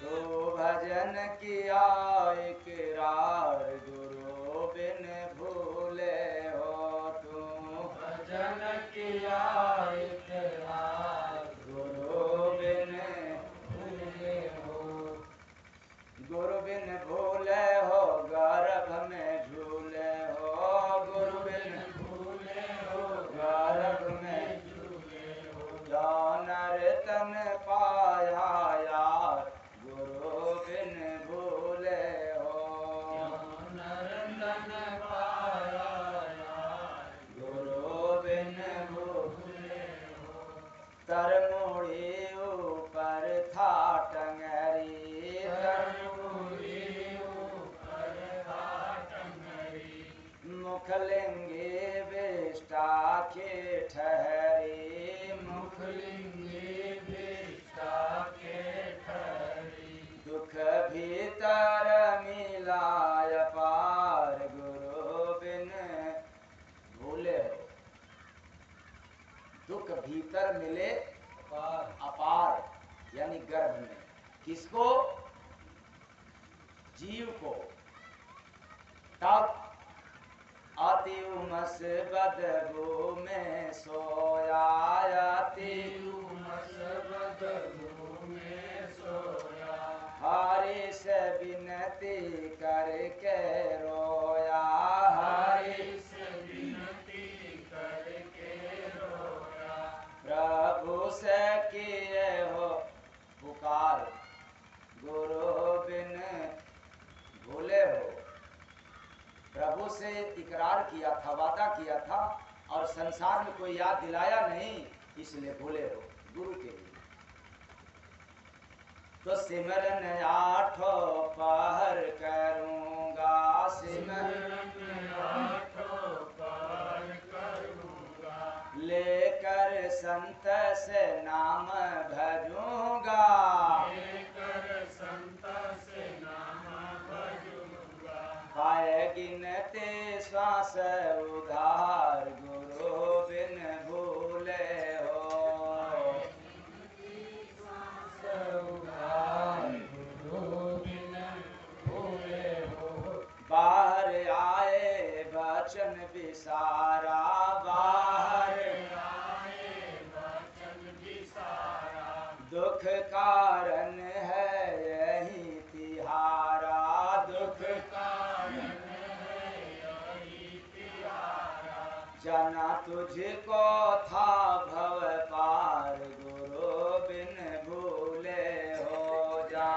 तो भजन किया इकरार, गुरु बिन भूले हो तुम। भजन किया इकरार, गुरु बिन भूले हो। गुरु बिन भूले हो, गर्भ में झूले हो। गुरु बिन भूले हो, गर्भ में झूले हो। जान रतन पाया यार, गुरु बिन भूले हो। नरतन पाया यार, गुरु बिन भूले हो। तरमुड़ी ऊपर था टंगरी, तरमुड़ी ऊपर था टंगरी। मुखलिंगी विष्टा के ठहरी। मुखलिंगी विष्टा के ठहरी। दुख भीतर मिलाय पार, गुरु बिन भूले हो। दुख भीतर मिले अपार, यानी गर्भ में। किसको? जीव को। तब अति उमस बदबू में सोया, अति उमस बदबू में सोया, हरि से विनती करके रोया, हरि से विनती करके रोया, प्रभु से किए हो पुकार, गुरु बिन भूले हो। प्रभु से इकरार किया था, वादा किया था, और संसार में कोई याद दिलाया नहीं, इसलिए भूले हो गुरु के लिए। तो सिमरन आठों पहर करूंगा, सिमरन आठों पहर करूंगा, लेकर संत से नाम भजूंगा, लेकर संत से नाम भजूंगा, पाए गिनते श्वास उधार, गुरु बिन भूले हो। बाहर आए वचन विसारा, बाहर आए वचन विसारा, दुख कारण है यही तिहारा, दुख कारण है यही तिहारा, जना तुझको था भव पार, गुरु बिन भूले हो जा,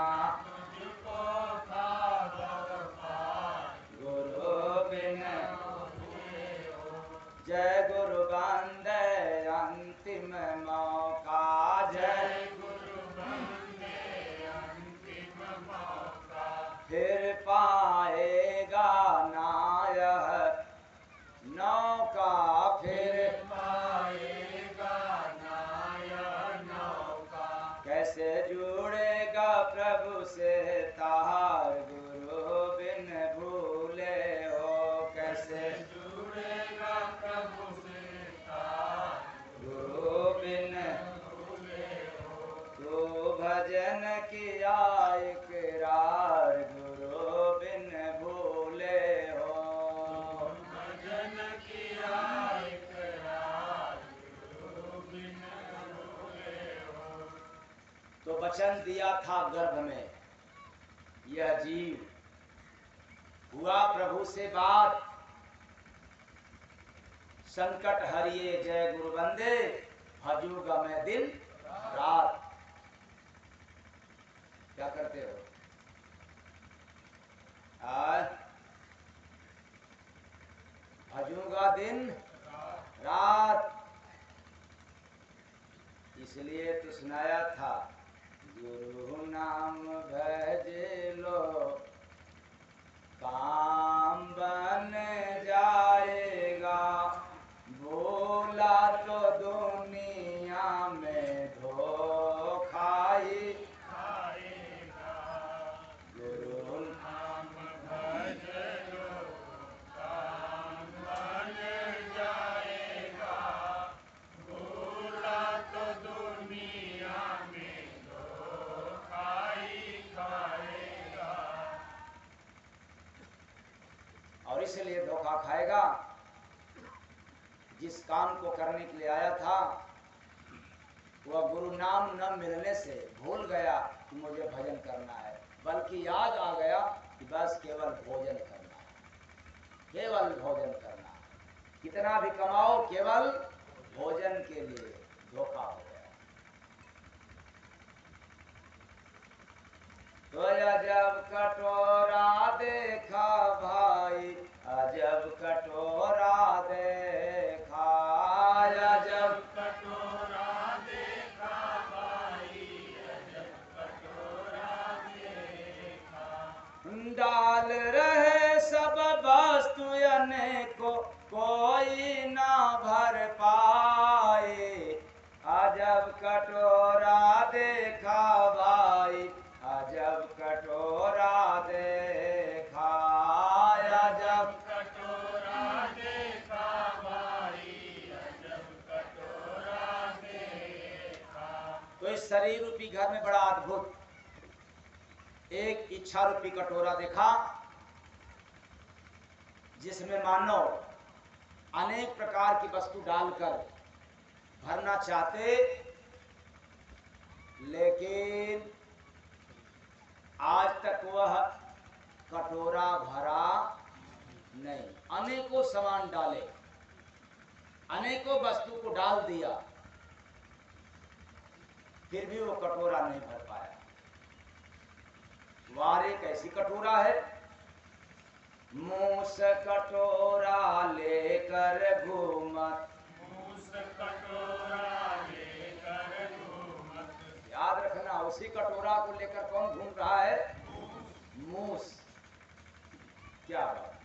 तुझको था भव पार, गुरु बिन भूले हो। जय गुरु बंदे अंतिम मौका, जय गुरु बंदे अंतिम मौका, फिर पाएगा नायह नौका, फिर पाएगा नाया नौका, कैसे जुड़ेगा प्रभु से तार, गुरु बिन भूले हो, कैसे जुड़ेगा प्रभु से तार, गुरु बिन भूले हो। तू भजन किया इकरार, गुरु बिन भूले हो। भजन किया इकरार, गुरु बिन भूले हो। तो वचन दिया था गर्भ में, यह जीव हुआ प्रभु से बात, संकट हरिये जय गुरु बंदे, भजूंगा मैं दिन रात। क्या करते हो आज? भजूंगा दिन रात, इसलिए तो सुनाया था, गुरु नाम भज लो काम बन जाएगा, भूला तो दुनिया में धोखाई खाएगा, गुरु नाम भज लो काम बन जाएगा, भूला तो दुनिया में धोखाई खाएगा। और इसलिए धोखा खाएगा, जिस काम को करने के लिए आया था वह गुरु नाम न मिलने से भूल गया कि मुझे भजन करना है, बल्कि याद आ गया कि बस केवल भोजन करना है, केवल भोजन करना है, कितना भी कमाओ केवल भोजन के लिए, धोखा हो गया। तो अजब कटोरा देखा भाई, अजब कटोरा देखा, अजब कटोरा देखा भाई, अजब कटोरा देखा, डाल रहे सब वस्तु अनेको, कोई ना भर पाए, अजब कटोरा देखा भाई, अजब कटोरा देखा, अजब कटोरा देखा भाई, अजब कटोरा देखा। तो इस शरीर रूपी घर में बड़ा अद्भुत एक इच्छा रूपी कटोरा देखा, जिसमें मानो अनेक प्रकार की वस्तु डालकर भरना चाहते, लेकिन आज तक वह कटोरा भरा नहीं। अनेकों सामान डाले, अनेकों वस्तु को डाल दिया, फिर भी वो कटोरा नहीं भर पाया। वार एक ऐसी कटोरा है, मूस कटोरा लेकर घूमत, मूस कटोरा लेकर घूमत। याद रखना, उसी कटोरा को लेकर कौन घूम रहा है? मूस। क्या बात!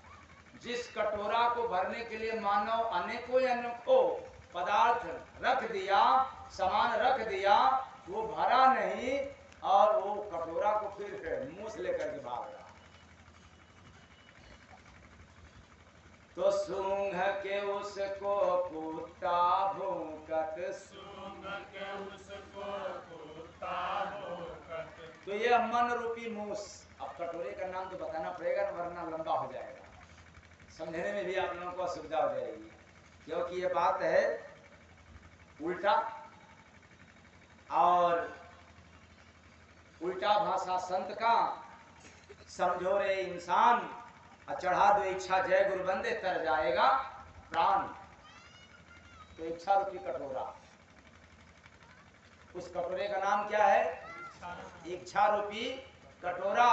जिस कटोरा को भरने के लिए मानव अनेकों पदार्थ रख दिया, सामान रख दिया, वो भरा नहीं, और वो कटोरा को फिर मूस लेकर के भाग रहा। तो सूंघ के उसको कुत्ता भौंकत, सूंघ के उसको कुत्ता भौंकत। तो यह मन रूपी मूस। अब कटोरे का नाम तो बताना पड़ेगा, वरना लंबा हो जाएगा, समझने में भी आप लोगों को असुविधा हो जाएगी, क्योंकि ये बात है उल्टा, और उल्टा भाषा संत का। समझो रे इंसान, चढ़ा दो इच्छा जय गुरु बंदे, तर जाएगा प्राण। तो इच्छा रूपी कटोरा, उस कटोरे का नाम क्या है? इच्छा रूपी कटोरा।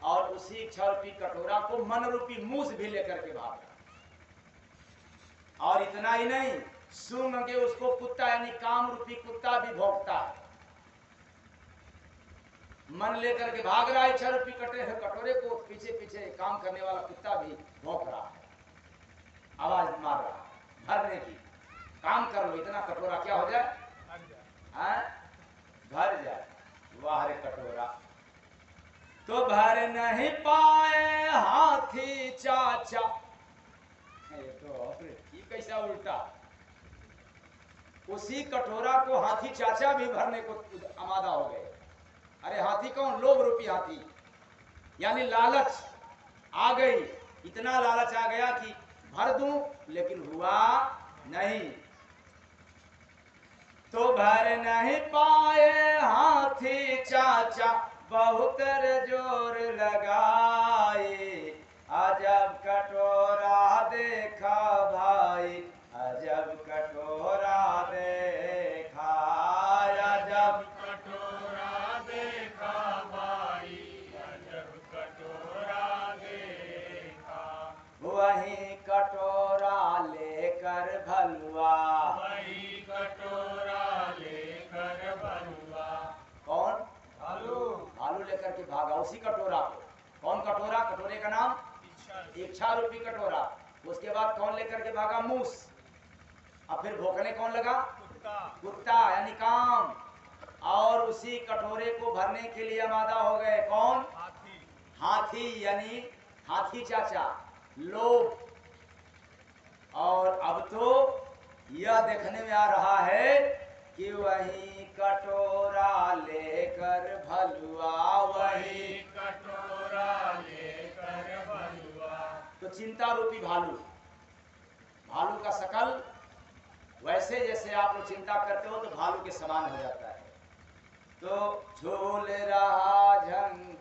और उसी इच्छा रूपी कटोरा को मन रूपी मूस भी लेकर के भागा। और इतना ही नहीं, सूंघ के उसको कुत्ता यानी काम रूपी कुत्ता भी भौंकता है। मन लेकर के भाग रहा है इच्छा रूपी कटोरे को, पीछे पीछे काम करने वाला कुत्ता भी भौंक रहा है, आवाज मार रहा है भरने की। काम कर लो, इतना कटोरा क्या हो जाए? भर जाए। वाह रे कटोरा, तो भर नहीं पाए हाथी चाचा। ये तो ये कैसा उल्टा! उसी कटोरा को हाथी चाचा भी भरने को आमादा हो गए। अरे हाथी कौन? लोभ रूपी हाथी, यानी लालच आ गई। इतना लालच आ गया कि भर दूं, लेकिन हुआ नहीं। तो भर नहीं पाए हाथी चाचा, बहुत जोर लगाए, अजब कटोरा देखा भाई, अजब कटोरा देखा, अजब कटोरा देखा भाई, अजब कटोरा देखा। वही कटोरा लेकर भलुआ, वही कटोरा लेकर भलुआ। कौन? भालू। भालू लेकर के भागा उसी कटोरा को। कौन कटोरा? कटोरे का नाम इच्छा रूपी कटोरा। उसके बाद कौन लेकर के भागा? मूस। अब फिर भौंकने कौन लगा? कुत्ता। कुत्ता यानी काम। और उसी कटोरे को भरने के लिए आमादा हो गए कौन? हाथी। हाथी यानी हाथी चाचा, लोभ। और अब तो यह देखने में आ रहा है कि वही कटोरा लेकर भलुआ, वही कटोरा लेकर भलुआ। तो चिंता रूपी भालू, भालू का शकल वैसे जैसे आप लोग चिंता करते हो तो भालू के समान हो जाता है। तो झूल रहा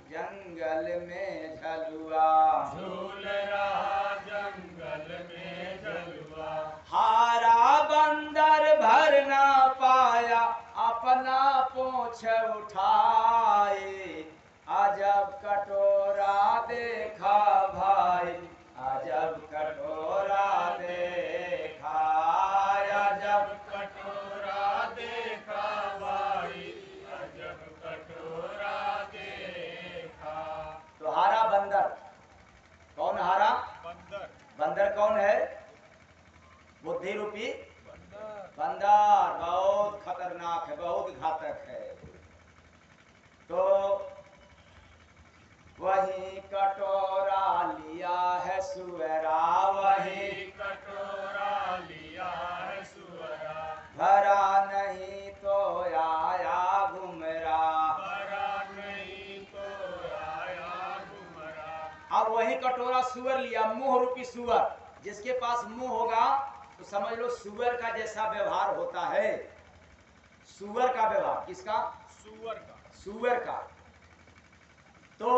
जंगल में झलुआ, झूल रहा जंगल में झलुआ। हारा बंदर भर ना पाया, अपना पूंछ उठाए, अजब कटोरा देखा भाई, अजब कटोरा देखा, अजब कटोरा देखा भाई, अजब कटोरा देखा। तो हारा बंदर। कौन हारा? बंदर। बंदर कौन है? बुद्धि रूपी बंदर। बंदर बहुत खतरनाक है, बहुत घातक है। तो वही कटोरा लिया है सुअरा, वही कटोरा लिया है सुअरा। भरा नहीं तो आया घुमरा, भरा नहीं तो आया घुमरा। अब वही कटोरा सुअर लिया, मुंह रूपी सुअर। जिसके पास मुंह होगा समझ लो सुअर का जैसा व्यवहार होता है, सुअर का व्यवहार, किसका? सुअर का। सुअर का। तो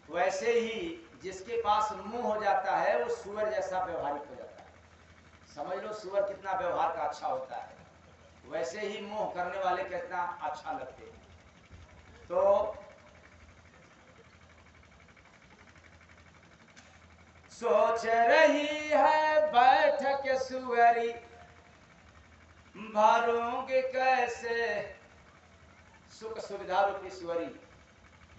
वैसे ही जिसके पास मुंह हो जाता है वो सुअर जैसा व्यवहारिक हो जाता है। समझ लो सुअर कितना व्यवहार का अच्छा होता है, वैसे ही मुंह करने वाले कितना अच्छा लगते हैं। तो सोच रही है बैठक सुअरी, भरूंगी कैसे सुख सुविधा रूपी सुअरी।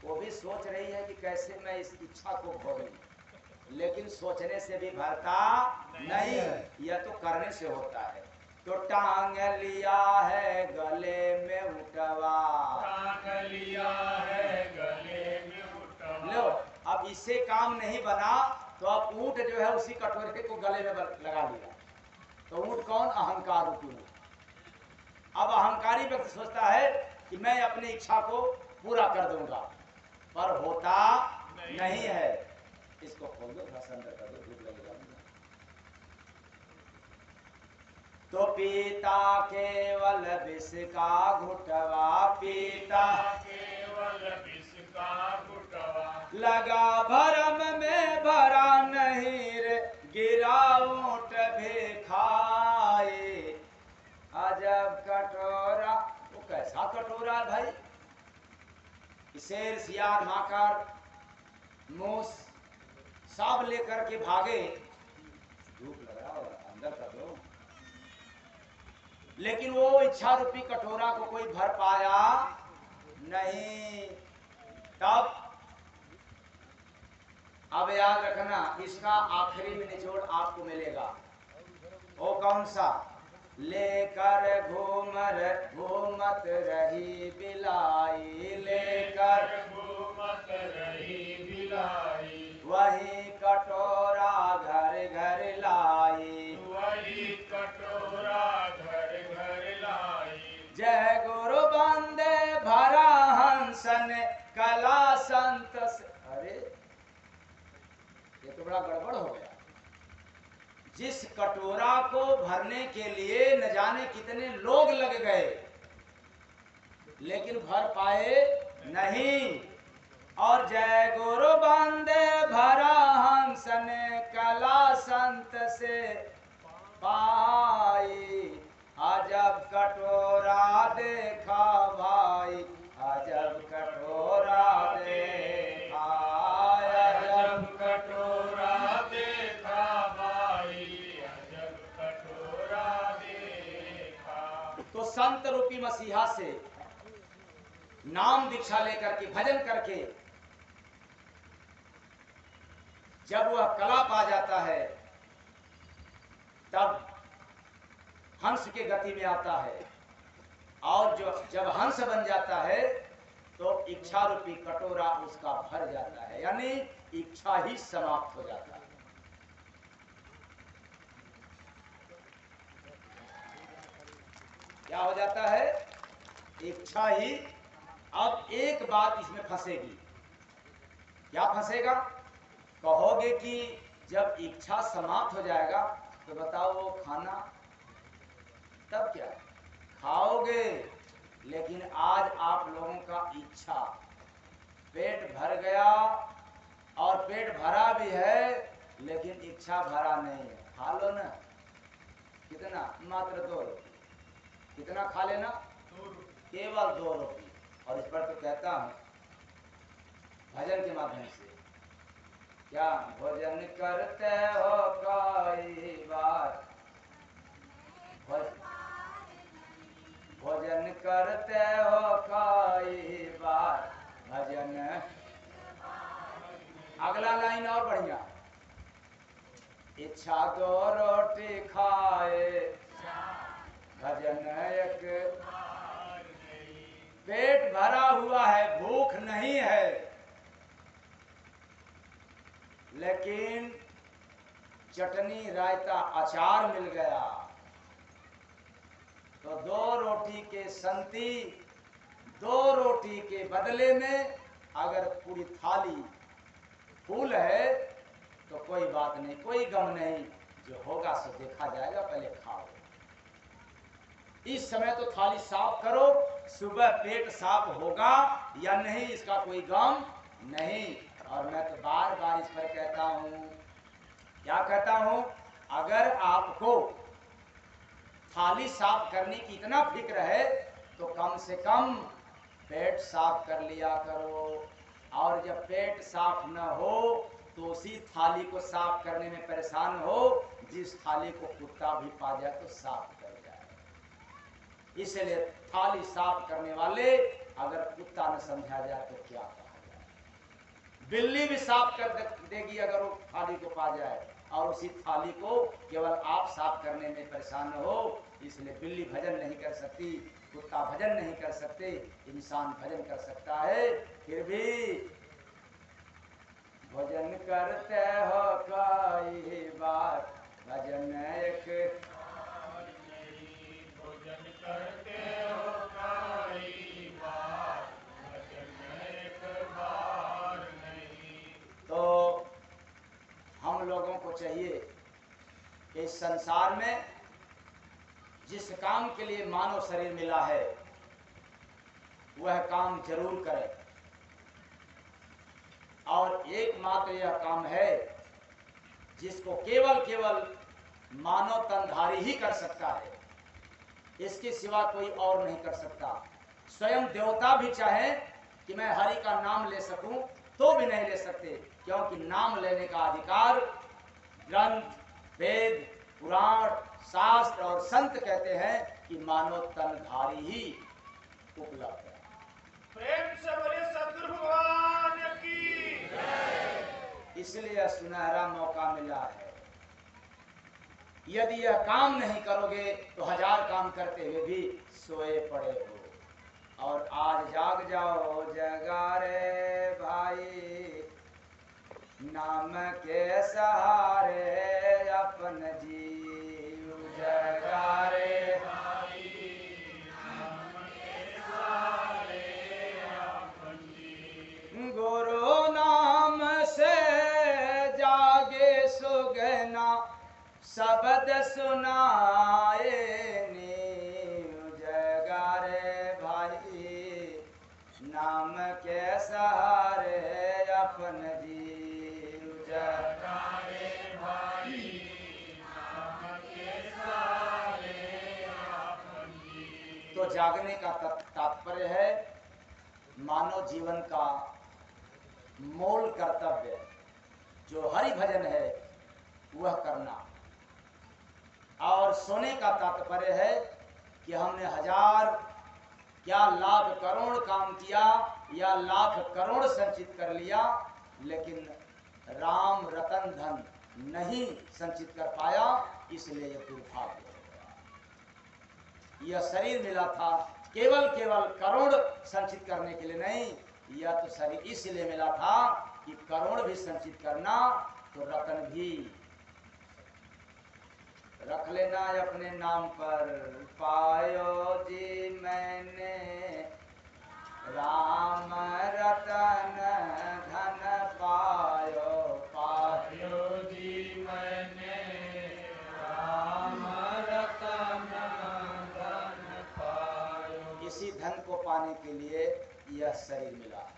वो भी सोच रही है कि कैसे मैं इस इच्छा को भरूं, लेकिन सोचने से भी भरता नहीं, यह तो करने से होता है। तो टांग लिया है गले में उठवा, टांग लिया है गले में उठवा। लो अब इससे काम नहीं बना तो अब ऊंट जो है उसी कटोरे को गले में लगा लिया। तो ऊंट कौन? अहंकार रूपी ऊंट। अब अहंकारी व्यक्ति सोचता है कि मैं अपनी इच्छा को पूरा कर दूंगा, पर होता नहीं है। इसको खोल दो, थोड़ा सा अंदर कर दो, धूप लगेगा। तो पीता केवल विष का घुटवा, पीता केवल विष का घुटवा। लगा भरम में भरा नहीं रे, गिरा ऊंट भी खाए। अजब कटोरा। वो कैसा कटोरा है भाई? शेर, सियार, माकर, मूस सब लेकर के भागे। धूप लग रहा है, अंदर कर दो। लेकिन वो इच्छा रूपी कटोरा को कोई भर पाया नहीं। तब अब याद रखना, इसका आखिरी में निचोड़ आपको मिलेगा। वो कौन सा? लेकर घूमत रही बिलाई, लेकर घूमत रही बिलाई। वही कटोरा घर घर लाई, वही कटोरा घर घर लाई। जय गुरु बंदे भरा हंसन कला संत से। अरे ये तो बड़ा गड़बड़ हो गया। जिस कटोरा को भरने के लिए न जाने कितने लोग लग गए, लेकिन भर पाए नहीं। और जय गुरु बंदे भरा हंसन कला संत से पाई। अजब कटोरा देखा भाई, अजब कटोरा देखा, अजब कटोरा देखा भाई, अजब कटोरा देखा। तो संत रूपी मसीहा से नाम दीक्षा लेकर के भजन करके जब वह कला पा जाता है, तब हंस के गति में आता है। और जब हंस बन जाता है तो इच्छा रूपी कटोरा उसका भर जाता है, यानी इच्छा ही समाप्त हो जाता है। क्या हो जाता है? इच्छा ही। अब एक बात इसमें फंसेगी। क्या फंसेगा? कहोगे कि जब इच्छा समाप्त हो जाएगा तो बताओ वो खाना, तब क्या खाओगे? लेकिन आज आप लोगों का इच्छा, पेट भर गया और पेट भरा भी है, लेकिन इच्छा भरा नहीं है। खा लो ना। कितना? मात्र 2 रोटी। कितना खा लेना? केवल 2 रोटी। और इस पर तो कहता हूं भजन के माध्यम से, क्या भोजन करते हो कई बार, भोजन करते हो कई बार, भजन। अगला लाइन और बढ़िया, इच्छा 2 रोटी खाए, भजन एक। पेट भरा हुआ है, भूख नहीं है, लेकिन चटनी, रायता, अचार मिल गया तो 2 रोटी के संति, 2 रोटी के बदले में अगर पूरी थाली फूल है तो कोई बात नहीं, कोई गम नहीं। जो होगा सो देखा जाएगा, पहले खाओ। इस समय तो थाली साफ करो, सुबह पेट साफ होगा या नहीं इसका कोई गम नहीं। और मैं तो बार बार इस पर कहता हूं, क्या कहता हूं, अगर आपको थाली साफ करने की इतना फिक्र है तो कम से कम पेट साफ कर लिया करो। और जब पेट साफ न हो तो उसी थाली को साफ करने में परेशान हो जिस थाली को कुत्ता भी पा जाए तो साफ कर जाए। इसलिए थाली साफ करने वाले अगर कुत्ता न समझा जाए तो क्या कहा जाए। बिल्ली भी साफ कर देगी अगर वो थाली को पा जाए, और उसी थाली को केवल आप साफ करने में परेशान हो। इसलिए बिल्ली भजन नहीं कर सकती, कुत्ता भजन नहीं कर सकते, इंसान भजन कर सकता है। फिर भी भजन करते हो कई बार, भजन एक भोजन करते हो कई बार, भजन एक बार नहीं। तो हम लोगों को चाहिए कि इस संसार में जिस काम के लिए मानव शरीर मिला है वह काम जरूर करें। और एकमात्र यह काम है जिसको केवल केवल मानव तनधारी ही कर सकता है, इसके सिवा कोई और नहीं कर सकता। स्वयं देवता भी चाहे कि मैं हरि का नाम ले सकूं तो भी नहीं ले सकते, क्योंकि नाम लेने का अधिकार ग्रंथ, वेद, पुराण, शास्त्र और संत कहते हैं कि मानव तनधारी ही उपलब्ध है। प्रेम से बोले सद्गुरु भगवान की। इसलिए सुनहरा मौका मिला है। यदि यह काम नहीं करोगे तो हजार काम करते हुए भी सोए पड़े हो। और आज जाग जाओ जगा रे भाई, नाम के सहारे अपन जीव जगा रे भाई, नाम के सहारे अपन जी। गुरु नाम से जागे सुगना, शब्द सुनाए नीव जगा रे भाई, नाम के सहारे अपन जीव जगा रे भाई, नाम के सहारे अपन जी। तो जागने का तात्पर्य है मानव जीवन का मूल कर्तव्य जो हरि भजन है वह करना। और सोने का तात्पर्य है कि हमने हजार क्या लाख करोड़ काम किया या लाख करोड़ संचित कर लिया, लेकिन राम रतन धन नहीं संचित कर पाया, इसलिए यह दुर्भाग्य हो गया। यह शरीर मिला था केवल करोड़ संचित करने के लिए नहीं, यह तो शरीर इसलिए मिला था कि करोड़ भी संचित करना तो रतन भी रख लेना अपने नाम पर। पायो जी मैंने राम रतन धन पायो, पायो जी मैंने राम रतन धन पायो। इसी धन को पाने के लिए यह शरीर मिला है।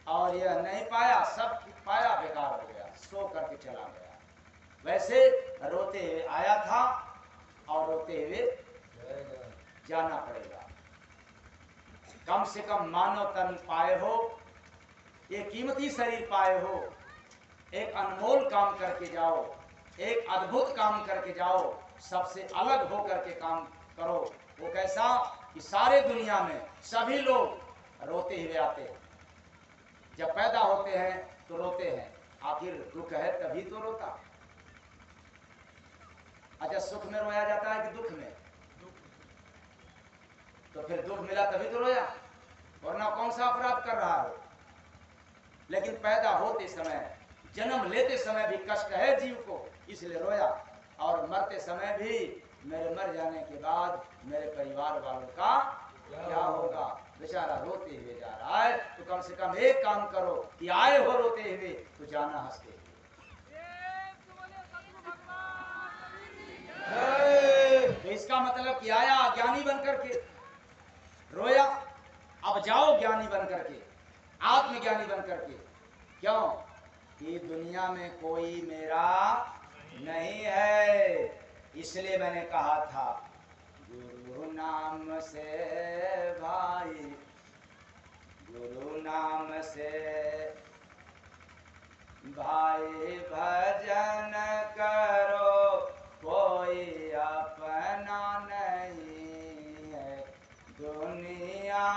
और यह नहीं पाया, सब पाया बेकार हो गया, सो करके चला गया। वैसे रोते हुए आया था और रोते हुए जाना पड़ेगा। कम से कम मानव तन पाए हो, एक कीमती शरीर पाए हो, एक अनमोल काम करके जाओ, एक अद्भुत काम करके जाओ, सबसे अलग हो करके काम करो। वो कैसा कि सारे दुनिया में सभी लोग रोते हुए आते हैं। जब पैदा होते हैं तो रोते हैं, आखिर दुख है तभी तो रोता। अच्छा, सुख में रोया जाता है कि दुख में? तो फिर दुख मिला तभी तो रोया, वरना कौन सा अपराध कर रहा हो। लेकिन पैदा होते समय, जन्म लेते समय भी कष्ट है जीव को, इसलिए रोया। और मरते समय भी मेरे मर जाने के बाद मेरे परिवार वालों का क्या होगा, बेचारा रोते हुए जा रहा है। तो कम से कम एक काम करो कि आए हो रोते हुए तो जाना हंसते हुए। तो इसका मतलब कि आया ज्ञानी बन करके, रोया, अब जाओ ज्ञानी बन करके, आत्मज्ञानी बन करके। क्यों? कि दुनिया में कोई मेरा नहीं है। इसलिए मैंने कहा था गुरु नाम से भाई, गुरु नाम से भाई भजन करो, कोई अपना नहीं है दुनिया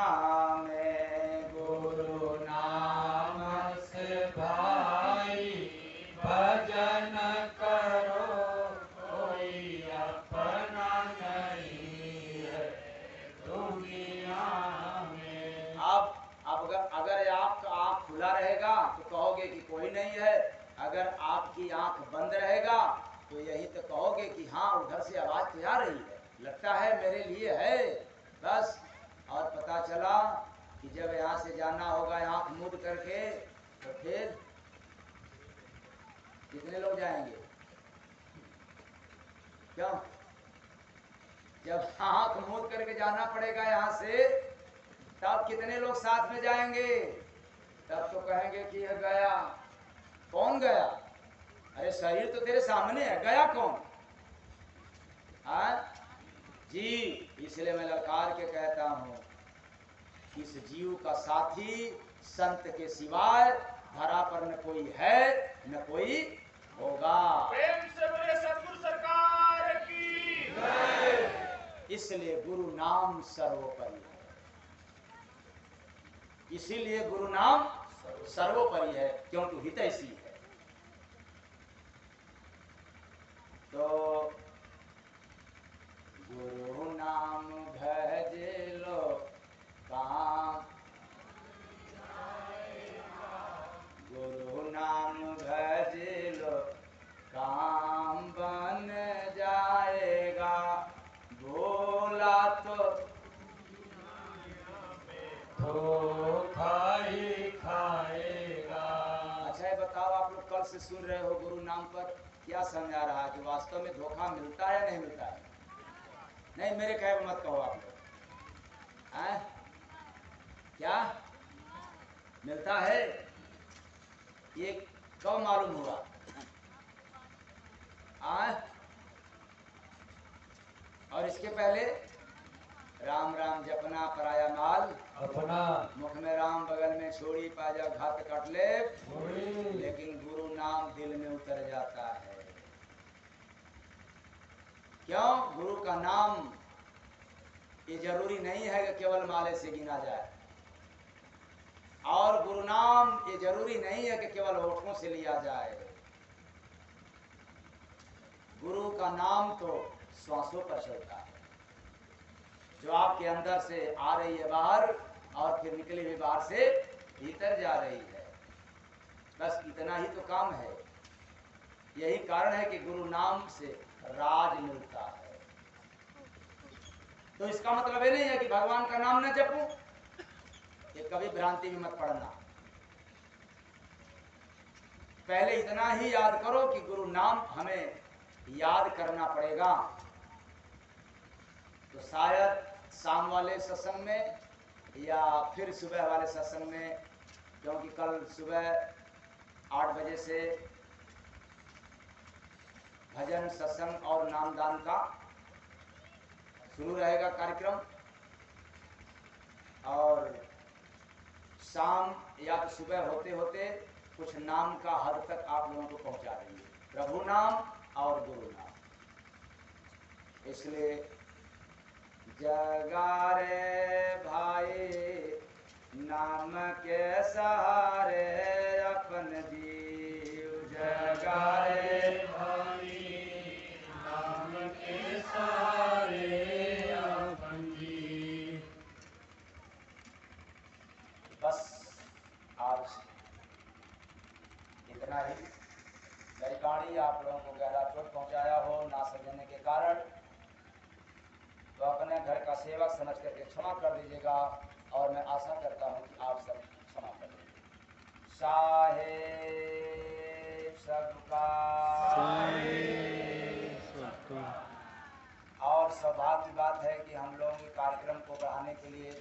में। गुरु नाम से भाई भजन करो, कोई अपना नहीं है दुनिया में। अब अगर आपका आंख खुला रहेगा तो कहोगे कि कोई नहीं है, अगर आपकी आंख बंद रहेगा तो यही तो कहोगे कि हाँ उधर से आवाज तो आ रही है, लगता है मेरे लिए है। बस, और पता चला कि जब यहाँ से जाना होगा आंख मूंद करके, तो फिर कितने लोग जाएंगे? क्यों? जब आंख मूंद करके जाना पड़ेगा यहाँ से, तब कितने लोग साथ में जाएंगे? तब तो कहेंगे कि यह गया। कौन गया? अरे शरीर तो तेरे सामने है, गया कौन? जी, इसलिए मैं ललकार के कहता हूं, इस जीव का साथी संत के सिवाय धरा पर न कोई है न कोई होगा। प्रेम से बोले सतगुरु सरकार की जय। इसलिए गुरु नाम सर्वोपरि है, इसीलिए गुरु नाम सर्वोपरि है, क्योंकि हितैषी है। तो गुरु नाम भज लो काम, गुरु नाम भज लो काम बन जाएगा, भोला तो धोखा ही खाएगा। अच्छा ये बताओ, आप लोग कल से सुन रहे हो गुरु नाम पर, क्या समझ आ रहा है कि वास्तव में धोखा मिलता है या नहीं मिलता है? नहीं, मेरे कहे मत कहो आप लोग, क्या मिलता है? ये कब मालूम हुआ? और इसके पहले राम राम जपना पराया माल अपना, मुख में राम बगल में छोड़ी पाजा घात कट ले, छोड़ी। लेकिन गुरु नाम दिल में उतर जाता है। क्यों? गुरु का नाम ये जरूरी नहीं है कि केवल माले से गिना जाए, और गुरु नाम ये जरूरी नहीं है कि केवल होठों से लिया जाए। गुरु का नाम तो श्वासों पर चलता है, जो आपके अंदर से आ रही है बाहर, और फिर निकली हुई बाहर से भीतर जा रही है। बस इतना ही तो काम है। यही कारण है कि गुरु नाम से राज मिलता है। तो इसका मतलब ये नहीं है कि भगवान का नाम न जपो, ये कभी भ्रांति में मत पड़ना। पहले इतना ही याद करो कि गुरु नाम हमें याद करना पड़ेगा। तो शायद शाम वाले सत्संग में या फिर सुबह वाले सत्संग में, क्योंकि कल सुबह 8 बजे से भजन सत्संग और नामदान का शुरू रहेगा कार्यक्रम, और शाम या तो सुबह होते होते कुछ नाम का हद तक आप लोगों को पहुंचा देंगे, प्रभु नाम और गुरु नाम। इसलिए जगा रे भाई नाम के सहारे अपन जीव, जगा रे भाई नाम के सहारे अपन जी। बस आज इतना ही। मेरी गाड़ी आप लोगों को गहरा चोट पहुंचाया हो ना समझने के कारण, तो अपने घर का सेवक समझ करके क्षमा कर दीजिएगा, और मैं आशा करता हूं कि आप सब क्षमा कर देंगे। साहेब सबका, साहेब सबका। के लिए